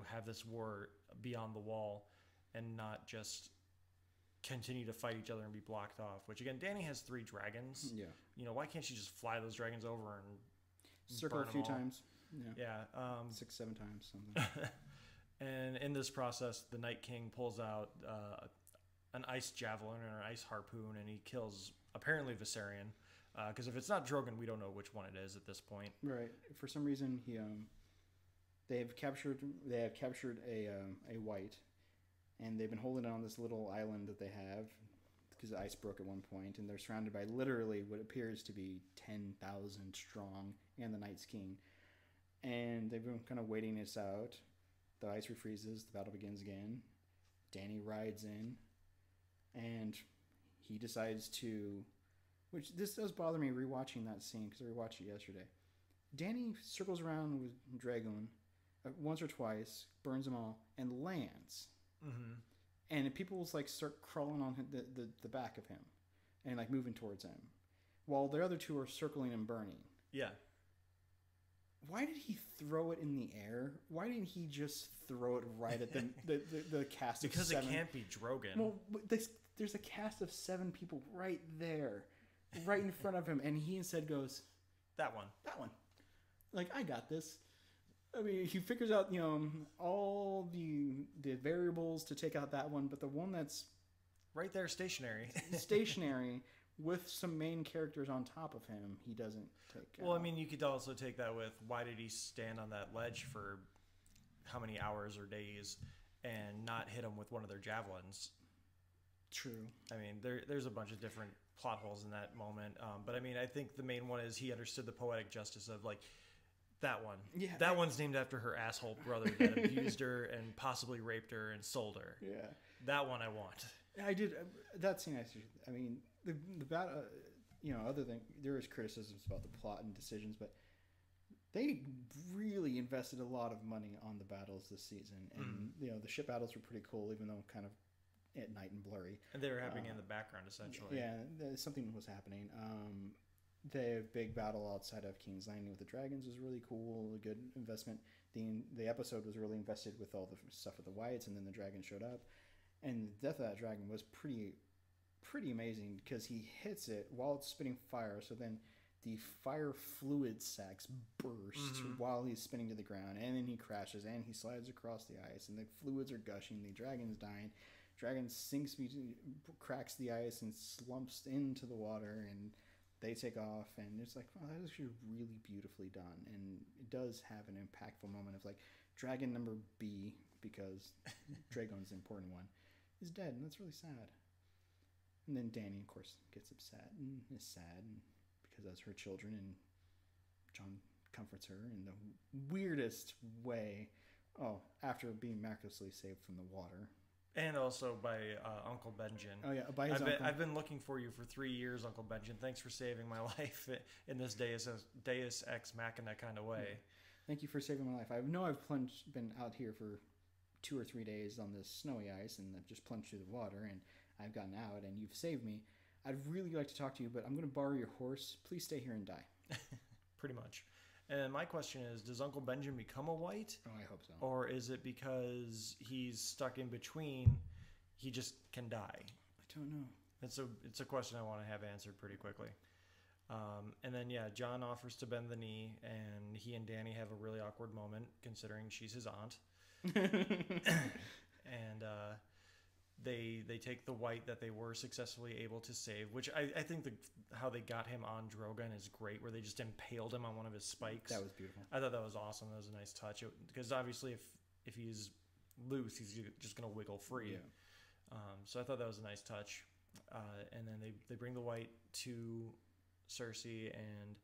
have this war beyond the wall and not just continue to fight each other and be blocked off. Which again, Dany has 3 dragons. Yeah. Why can't she just fly those dragons over and circle burn a few them all? times? Yeah. 6, 7 times, something. And in this process, the Night King pulls out an ice javelin or an ice harpoon, and he kills apparently Viserion. Because if it's not Drogon, we don't know which one it is at this point. Right. For some reason, they have captured a white. And they've been holding it on this little island that they have because the ice broke at one point, and they're surrounded by literally what appears to be 10,000 strong and the Night's King. And they've been kind of waiting this out. The ice refreezes, the battle begins again. Dany rides in, and he decides to... Which, this does bother me rewatching that scene, because I rewatched it yesterday. Dany circles around with Dragon once or twice, burns them all, and lands. Mm-hmm. And people like start crawling on the back of him and like moving towards him, while the other two are circling and burning. Yeah. Why did he throw it in the air? Why didn't he just throw it right at the cast because of 7? Because it can't be Drogon. Well, there's a cast of 7 people right there, right in front of him, and he instead goes, That one. Like, I got this. I mean, he figures out, all the variables to take out that one, but the one that's right there, stationary with some main characters on top of him, he doesn't take Well, I mean, you could also take that with, why did he stand on that ledge for how many hours or days and not hit him with one of their javelins? True. I mean, there's a bunch of different plot holes in that moment. But I mean, I think the main one is he understood the poetic justice of, like, that one. Yeah. That one's named after her asshole brother that abused her and possibly raped her and sold her. Yeah. That one I want. I did. That scene, I mean, the battle, other than there is criticisms about the plot and decisions, but they really invested a lot of money on the battles this season. And, the ship battles were pretty cool, even though kind of at night and blurry. And they were happening in the background, essentially. Yeah, something was happening. The big battle outside of King's Landing with the dragons was really cool, a good investment. The episode was really invested with all the stuff with the Whites, and then the dragon showed up. And the death of that dragon was pretty amazing, because he hits it while it's spitting fire, so then the fire fluid sacs burst while he's spinning to the ground, and then he crashes, and he slides across the ice, and the fluids are gushing, the dragon's dying. Dragon sinks, cracks the ice, and slumps into the water, and they take off, and it's like, wow, that is actually really beautifully done. And it does have an impactful moment of like, dragon number B, because Dragon's the important one, is dead, and that's really sad. And then Dany, of course, gets upset and is sad because that's her children, and Jon comforts her in the weirdest way. Oh, after being miraculously saved from the water. And also by Uncle Benjen. Oh, yeah, by his uncle. I've been looking for you for 3 years, Uncle Benjen. Thanks for saving my life in this Deus Ex Machina kind of way. Yeah. Thank you for saving my life. I know I've been out here for 2 or 3 days on this snowy ice, and I've just plunged through the water, and I've gotten out, and you've saved me. I'd really like to talk to you, but I'm going to borrow your horse. Please stay here and die. Pretty much. And my question is, does Uncle Benjen become a White? Oh, I hope so. Or is it because he's stuck in between, he just can die? I don't know. It's a question I want to have answered pretty quickly. And then, yeah, Jon offers to bend the knee, and he and Dany have a really awkward moment, considering she's his aunt. And they take the White that they were successfully able to save, which I think how they got him on Drogon is great, where they just impaled him on one of his spikes. That was beautiful. I thought that was awesome. That was a nice touch. Because obviously if he's loose, he's just going to wiggle free. Yeah. So I thought that was a nice touch. And then they bring the White to Cersei, and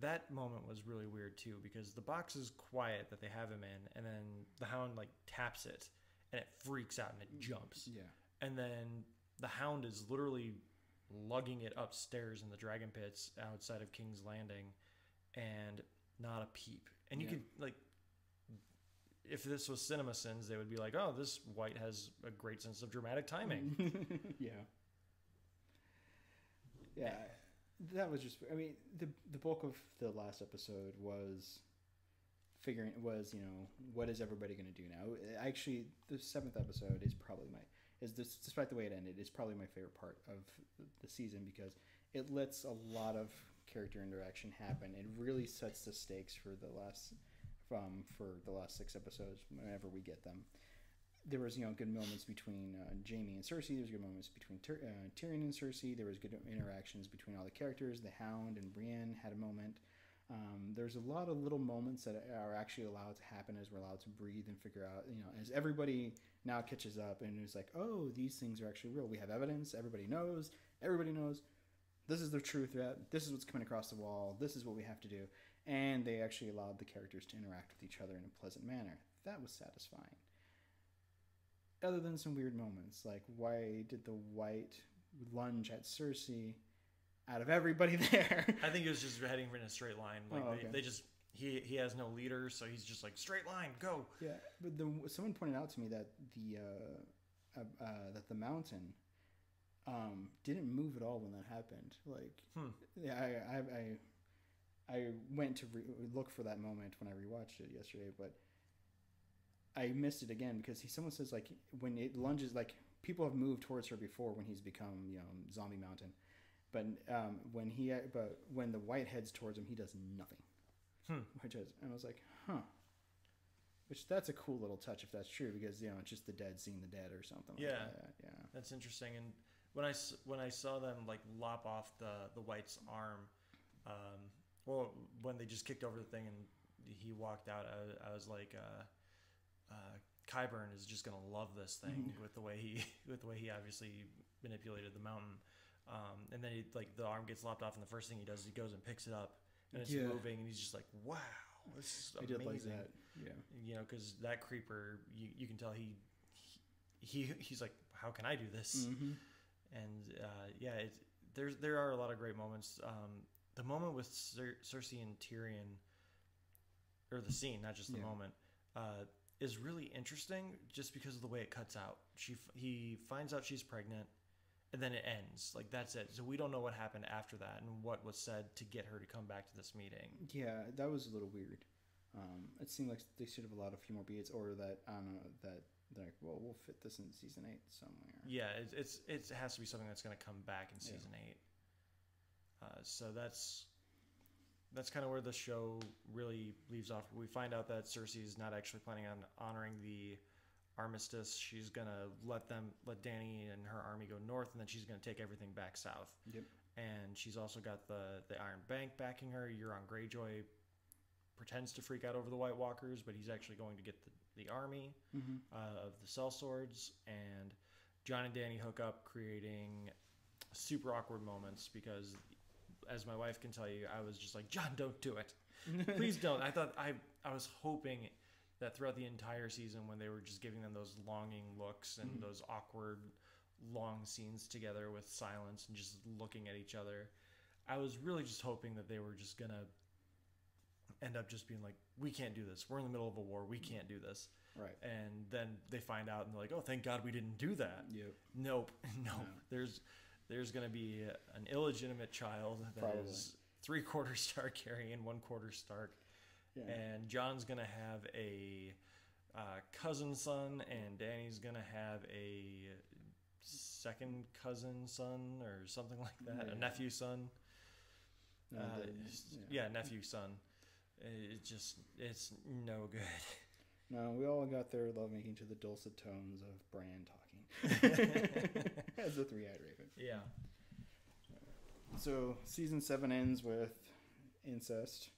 that moment was really weird too, because the box is quiet that they have him in, and then the Hound like taps it, and it freaks out and it jumps. Yeah. And then the Hound is literally lugging it upstairs in the dragon pits outside of King's Landing, and not a peep. And you could, like, if this was CinemaSins, they would be like, oh, this White has a great sense of dramatic timing. Yeah. Yeah. That was just, I mean, the bulk of the last episode was what is everybody going to do now? Actually, the 7th episode is probably despite the way it ended, is probably my favorite part of the season, because it lets a lot of character interaction happen. It really sets the stakes for the last 6 episodes whenever we get them. There was good moments between Jaime and Cersei. There was good moments between Tyrion and Cersei. There was good interactions between all the characters. The Hound and Brienne had a moment. There's a lot of little moments that are actually allowed to happen as we're allowed to breathe and figure out, as everybody now catches up and is like, oh, these things are actually real. We have evidence. Everybody knows. This is the truth. This is what's coming across the wall. This is what we have to do. And they actually allowed the characters to interact with each other in a pleasant manner. That was satisfying. Other than some weird moments, like why did the White lunge at Cersei? out of everybody there. I think he was just heading in a straight line. Like Oh, okay. they just he has no leader, so he's just like straight line, go. Yeah, but someone pointed out to me that the mountain didn't move at all when that happened. Like, yeah, I went to look for that moment when I rewatched it yesterday, but I missed it again because someone says like when it lunges, like people have moved towards her before when he's become zombie mountain, but when the white heads towards him, he does nothing. And I was like, huh. Which that's a cool little touch if that's true, because it's just the dead seeing the dead or something. Yeah, like that. Yeah, that's interesting. And when I saw them like lop off the White's arm, well, when they just kicked over the thing and he walked out, I was like, Qyburn is just gonna love this thing with the way he obviously manipulated the mountain. And then the arm gets lopped off, and the first thing he does is he goes and picks it up, and it's moving, and he's just like, wow, this is amazing. I did like that. Yeah, because that creeper, you can tell he's like, how can I do this? And there are a lot of great moments. The moment with Cersei and Tyrion, or the scene, not just the moment, is really interesting just because of the way it cuts out. He finds out she's pregnant, and then it ends. Like, that's it. So we don't know what happened after that and what was said to get her to come back to this meeting. Yeah, that was a little weird. It seemed like they should have allowed a few more beats, or that, I don't know, that they're like, well, we'll fit this in season 8 somewhere. Yeah, it has to be something that's going to come back in season 8. So that's kind of where the show really leaves off. We find out that Cersei is not actually planning on honoring the armistice. She's gonna let Dany and her army go north, and then she's gonna take everything back south. Yep. And she's also got the Iron Bank backing her. Euron Greyjoy pretends to freak out over the White Walkers, but he's actually going to get the army of the sellswords. And Jon and Dany hook up, creating super awkward moments because, as my wife can tell you, I was just like, Jon, don't do it. Please don't. I was hoping that throughout the entire season, when they were just giving them those longing looks and those awkward long scenes together with silence and just looking at each other, I was really just hoping that they were just going to end up just being like, we can't do this. We're in the middle of a war. We can't do this. Right. And then they find out and they're like, oh, thank God we didn't do that. Yep. Nope. No. There's going to be an illegitimate child that is 3/4 Stark Targaryen, 1/4 Stark. Yeah. And Jon's going to have a cousin son, and Dany's going to have a second cousin son or something like that, a nephew son. Nephew son. It's no good. No, we all got their lovemaking to the dulcet tones of Bran talking. As the three-eyed raven. Yeah. So season 7 ends with incest.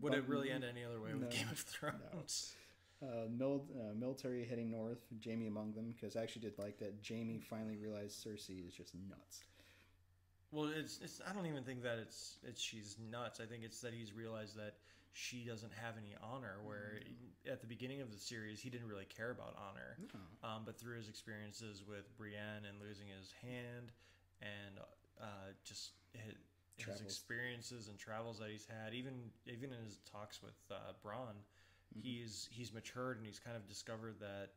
Would it really end any other way with Game of Thrones? No. Military heading north, Jaime among them, because I actually did like that Jaime finally realized Cersei is just nuts. Well, it's I don't even think that it's she's nuts. I think it's that he's realized that she doesn't have any honor, where at the beginning of the series he didn't really care about honor. But through his experiences with Brienne and losing his hand, and just his experiences and travels that he's had, even in his talks with Bronn, he's matured, and he's kind of discovered that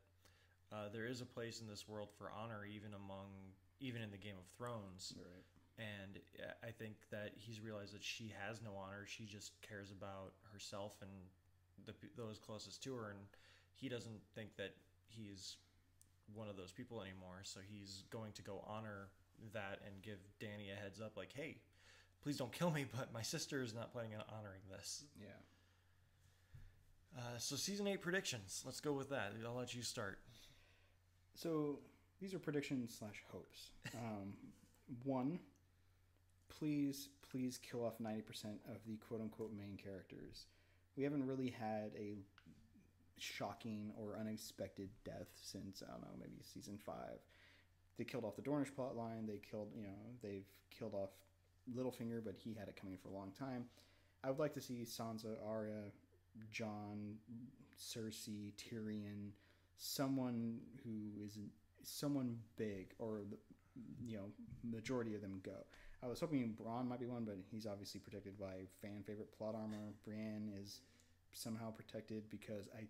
there is a place in this world for honor, even in the Game of Thrones. Right. And I think that he's realized that she has no honor. She just cares about herself and those closest to her, and he doesn't think that he's one of those people anymore. So he's going to go honor that and give Dany a heads up, like, hey, please don't kill me, but my sister is not planning on honoring this. Yeah. So season 8 predictions. Let's go with that. I'll let you start. So these are predictions / hopes. 1, please kill off 90% of the quote-unquote main characters. We haven't really had a shocking or unexpected death since, I don't know, maybe season 5. They killed off the Dornish plotline. They've killed off Littlefinger, but he had it coming for a long time. I would like to see Sansa, Arya, Jon, Cersei, Tyrion, someone big, or majority of them go. I was hoping Braun might be one, but he's obviously protected by fan favorite plot armor. Brienne is somehow protected because I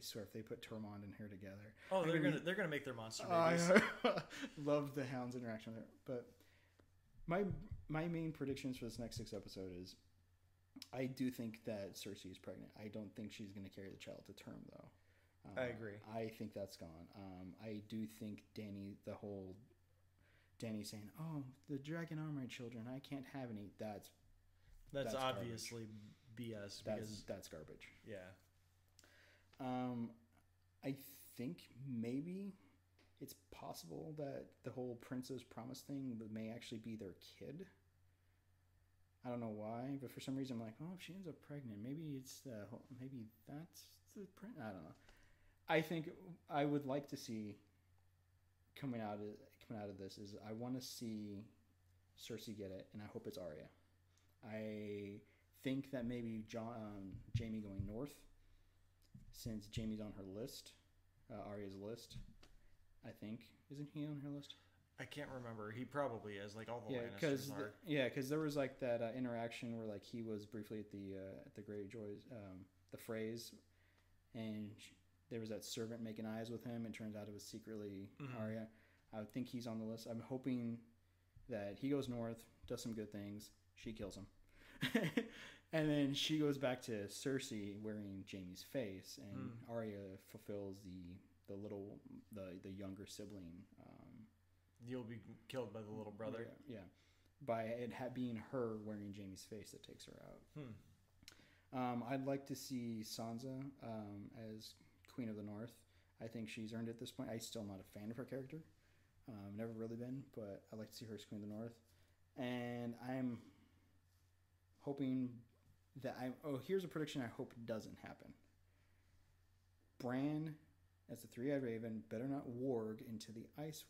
swear if they put Tormund and her together, Oh, they're gonna make their monster babies. I love the Hound's interaction there. But my main predictions for this next 6 episodes is I do think that Cersei is pregnant. I don't think she's going to carry the child to term though. I agree. I think that's gone. I do think Danny saying, "Oh, the dragon are my children. I can't have any." That's obviously BS. That's garbage. Yeah. I think maybe it's possible that the whole Princess Promise thing may actually be their kid. I don't know why, but for some reason I'm like, oh, if she ends up pregnant, maybe that's the I don't know. I think I would like to see coming out of this is I want to see Cersei get it, and I hope it's Arya. I think that maybe Jaime going north, since Jaime's on her list, Arya's list. I think isn't he on her list? I can't remember. He probably is, like all the Lannisters are. Because there was like that interaction where like he was briefly at the Greyjoys, the Freys, and there was that servant making eyes with him. It turns out it was secretly Arya. I would think he's on the list. I'm hoping that he goes north, does some good things. She kills him, and then she goes back to Cersei wearing Jaime's face, and Arya fulfills the younger sibling. You'll be killed by the little brother. Yeah. By it being her wearing Jaime's face that takes her out. I'd like to see Sansa as Queen of the North. I think she's earned it at this point. I'm still not a fan of her character. Never really been, but I'd like to see her as Queen of the North. And I'm hoping that here's a prediction I hope doesn't happen. Bran, as the three-eyed raven, better not warg into the ice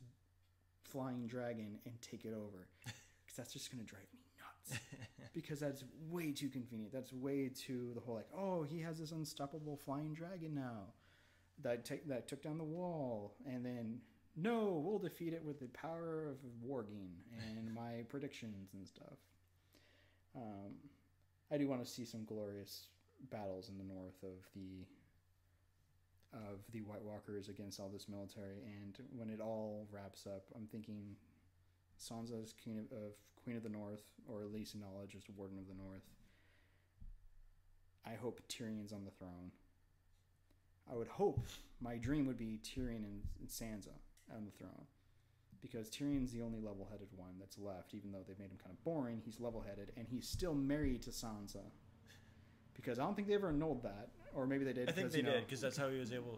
flying dragon and take it over, because that's just going to drive me nuts. Because that's way too convenient. That's way too the whole like, oh, he has this unstoppable flying dragon now that took down the wall, and then no, we'll defeat it with the power of warging and my predictions and stuff. I do want to see some glorious battles in the north of the White Walkers against all this military, and when it all wraps up, I'm thinking Sansa's Queen of the North, or at least acknowledged as Warden of the North. I hope Tyrion's on the throne. I would hope, my dream would be Tyrion and Sansa on the throne, because Tyrion's the only level-headed one that's left. Even though they've made him kind of boring, he's level-headed, and he's still married to Sansa. Because I don't think they ever annulled that, or maybe they did. I think they did, because that's how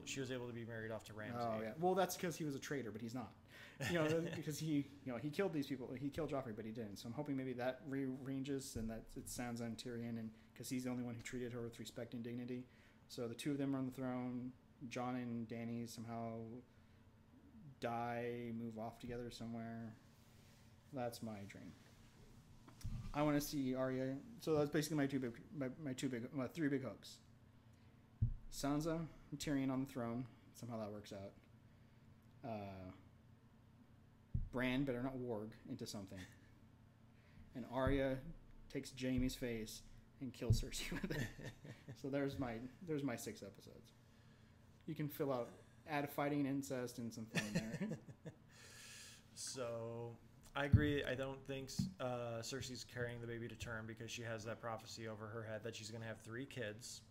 she was able to be married off to Ramsay. Oh yeah, well that's because he was a traitor, but he's not. Because he killed these people. He killed Joffrey, but he didn't. So I'm hoping maybe that rearranges, and that it Sansa and Tyrion, and because he's the only one who treated her with respect and dignity. So the two of them are on the throne. Jon and Dany somehow die, move off together somewhere. That's my dream. I want to see Arya. So that's basically my three big hopes. Sansa and Tyrion on the throne. Somehow that works out. Bran better not warg into something. And Arya takes Jaime's face and kills Cersei with it. So there's my 6 episodes. You can add fighting, incest, and some fun there. So I agree. I don't think Cersei's carrying the baby to term, because she has that prophecy over her head that she's going to have 3 kids.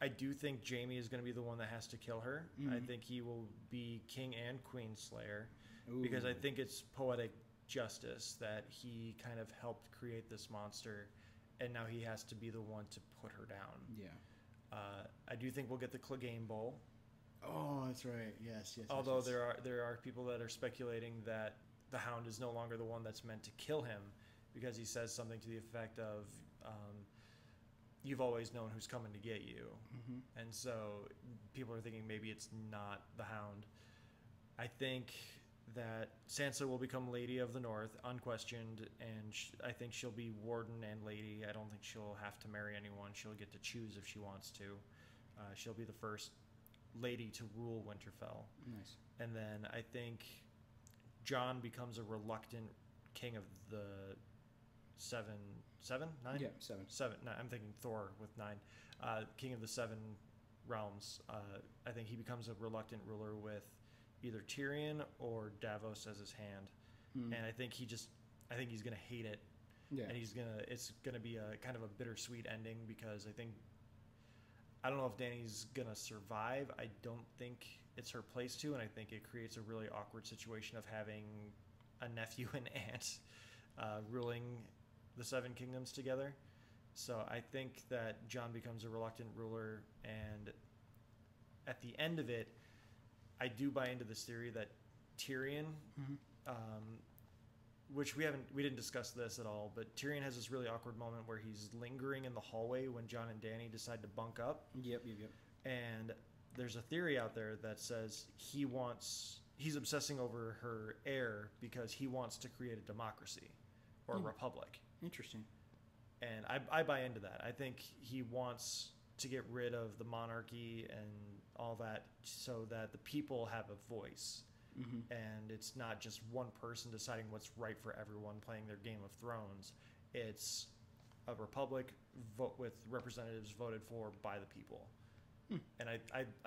I do think Jaime is going to be the one that has to kill her. I think he will be king and queen slayer. Ooh. Because I think it's poetic justice that he kind of helped create this monster, and now he has to be the one to put her down. Yeah. I do think we'll get the Clegane Bowl. Oh, that's right. Yes. Although there are people that are speculating that the Hound is no longer the one that's meant to kill him, because he says something to the effect of, you've always known who's coming to get you. And so people are thinking maybe it's not the Hound. I think that Sansa will become Lady of the North, unquestioned, and I think she'll be Warden and Lady. I don't think she'll have to marry anyone. She'll get to choose if she wants to. She'll be the first lady to rule Winterfell. Nice. And then I think Jon becomes a reluctant king of the nine? Yeah, 7. Seven. No, I'm thinking Thor with 9. King of the Seven Realms. I think he becomes a reluctant ruler with either Tyrion or Davos as his hand, and I think he's gonna hate it, Yeah. and it's gonna be a kind of a bittersweet ending because I don't know if Dany's gonna survive. I don't think it's her place to, and I think it creates a really awkward situation of having a nephew and aunt ruling the Seven Kingdoms together. So I think that Jon becomes a reluctant ruler, and at the end of it, I do buy into this theory that Tyrion, which we didn't discuss this at all, but Tyrion has this really awkward moment where he's lingering in the hallway when Jon and Dany decide to bunk up. Yep. And there's a theory out there that says he's obsessing over her heir because he wants to create a democracy or a republic. Interesting. And I buy into that. I think he wants to get rid of the monarchy and all that so that the people have a voice. And it's not just one person deciding what's right for everyone playing their Game of Thrones. It's a republic with representatives voted for by the people. And I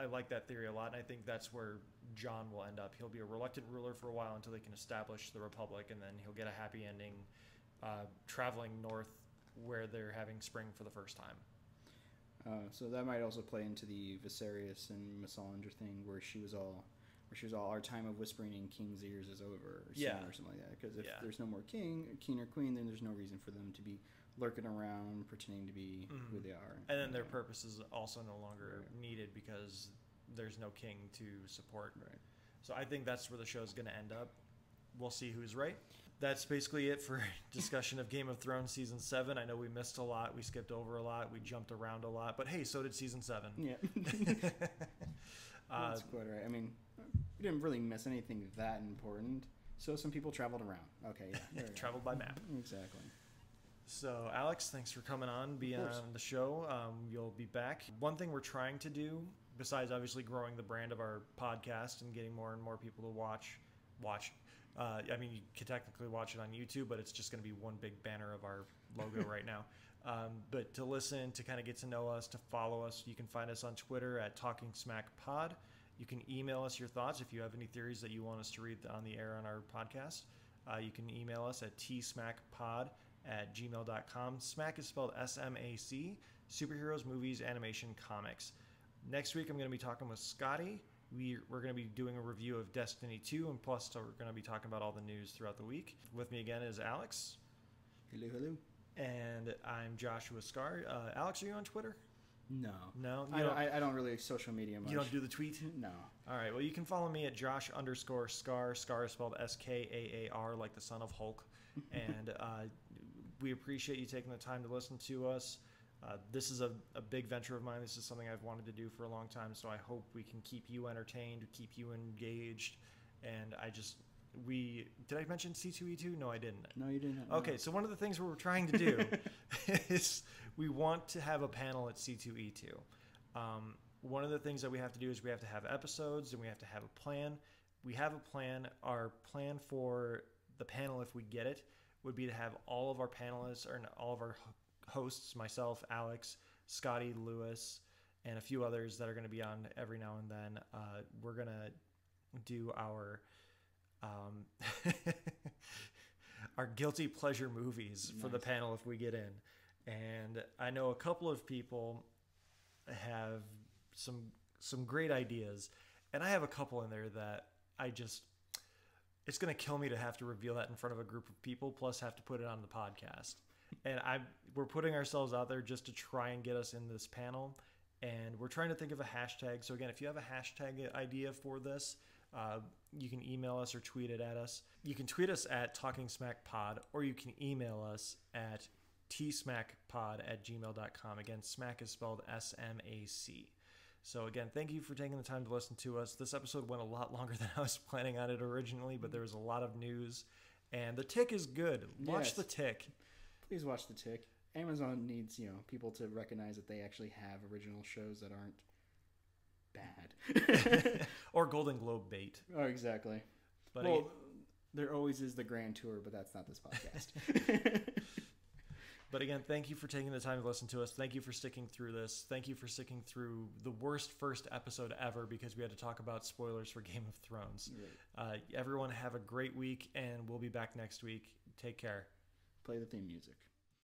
like that theory a lot, and I think that's where Jon will end up. He'll be a reluctant ruler for a while until they can establish the republic, and then he'll get a happy ending traveling north where they're having spring for the first time. So that might also play into the Viserys and Missandei thing, where she was all, our time of whispering in king's ears is over, or something like that. Because if there's no more king or queen, then there's no reason for them to be lurking around, pretending to be who they are. And then their purpose is also no longer needed because there's no king to support. Right. So I think that's where the show's going to end up. We'll see who's right. That's basically it for discussion of Game of Thrones Season 7. I know we missed a lot. We skipped over a lot. We jumped around a lot. But hey, so did Season 7. Yeah. That's quite right. I mean, we didn't really miss anything that important. So some people traveled around. Okay, yeah. Traveled by map. Exactly. So, Alex, thanks for coming on, being on the show. You'll be back. One thing we're trying to do, besides obviously growing the brand of our podcast and getting more and more people to watch. I mean, you could technically watch it on YouTube, but it's just going to be one big banner of our logo right now. But to listen, to kind of get to know us, to follow us, you can find us on Twitter at Talking Smack Pod. You can email us your thoughts if you have any theories that you want us to read on the air on our podcast. You can email us at tsmackpod@gmail.com. Smack is spelled SMAC. Superheroes, movies, animation, comics. Next week, I'm going to be talking with Scotty. We're going to be doing a review of Destiny 2, and plus we're going to be talking about all the news throughout the week. With me again is Alex. Hello. And I'm Joshua Scar. Alex, are you on Twitter? No. I don't really social media much. You don't do the tweet? No. All right. Well, you can follow me at Josh_Scar. Scar is spelled SKAAR, like the son of Hulk. And we appreciate you taking the time to listen to us. This is a big venture of mine. This is something I've wanted to do for a long time, so I hope we can keep you entertained, keep you engaged. And did I mention C2E2? No, I didn't. No, you didn't. Okay, so one of the things we're trying to do is we want to have a panel at C2E2. One of the things that we have to do is we have to have episodes and we have to have a plan. We have a plan. Our plan for the panel, if we get it, would be to have all of our panelists, or all of our hosts, myself, Alex, Scotty, Lewis, and a few others that are going to be on every now and then. We're going to do our our guilty pleasure movies for the panel if we get in. And I know a couple of people have some great ideas, and I have a couple in there that it's going to kill me to have to reveal that in front of a group of people, plus have to put it on the podcast. And we're putting ourselves out there just to try and get us in this panel, and we're trying to think of a hashtag. So again, if you have a hashtag idea for this, you can email us or tweet it at us. You can tweet us at Talking Smack Pod, or you can email us at tsmackpod@gmail.com. Again, smack is spelled SMAC. So again, thank you for taking the time to listen to us. This episode went a lot longer than I was planning on it originally, but there was a lot of news, and The Tick is good. Watch The Tick. Please watch The Tick. Amazon needs, people to recognize that they actually have original shows that aren't bad. Or Golden Globe bait. Oh, exactly. But there always is the Grand Tour, but that's not this podcast. But again, thank you for taking the time to listen to us. Thank you for sticking through this. Thank you for sticking through the worst first episode ever because we had to talk about spoilers for Game of Thrones. Right. Everyone have a great week, and we'll be back next week. Take care. Play the theme music.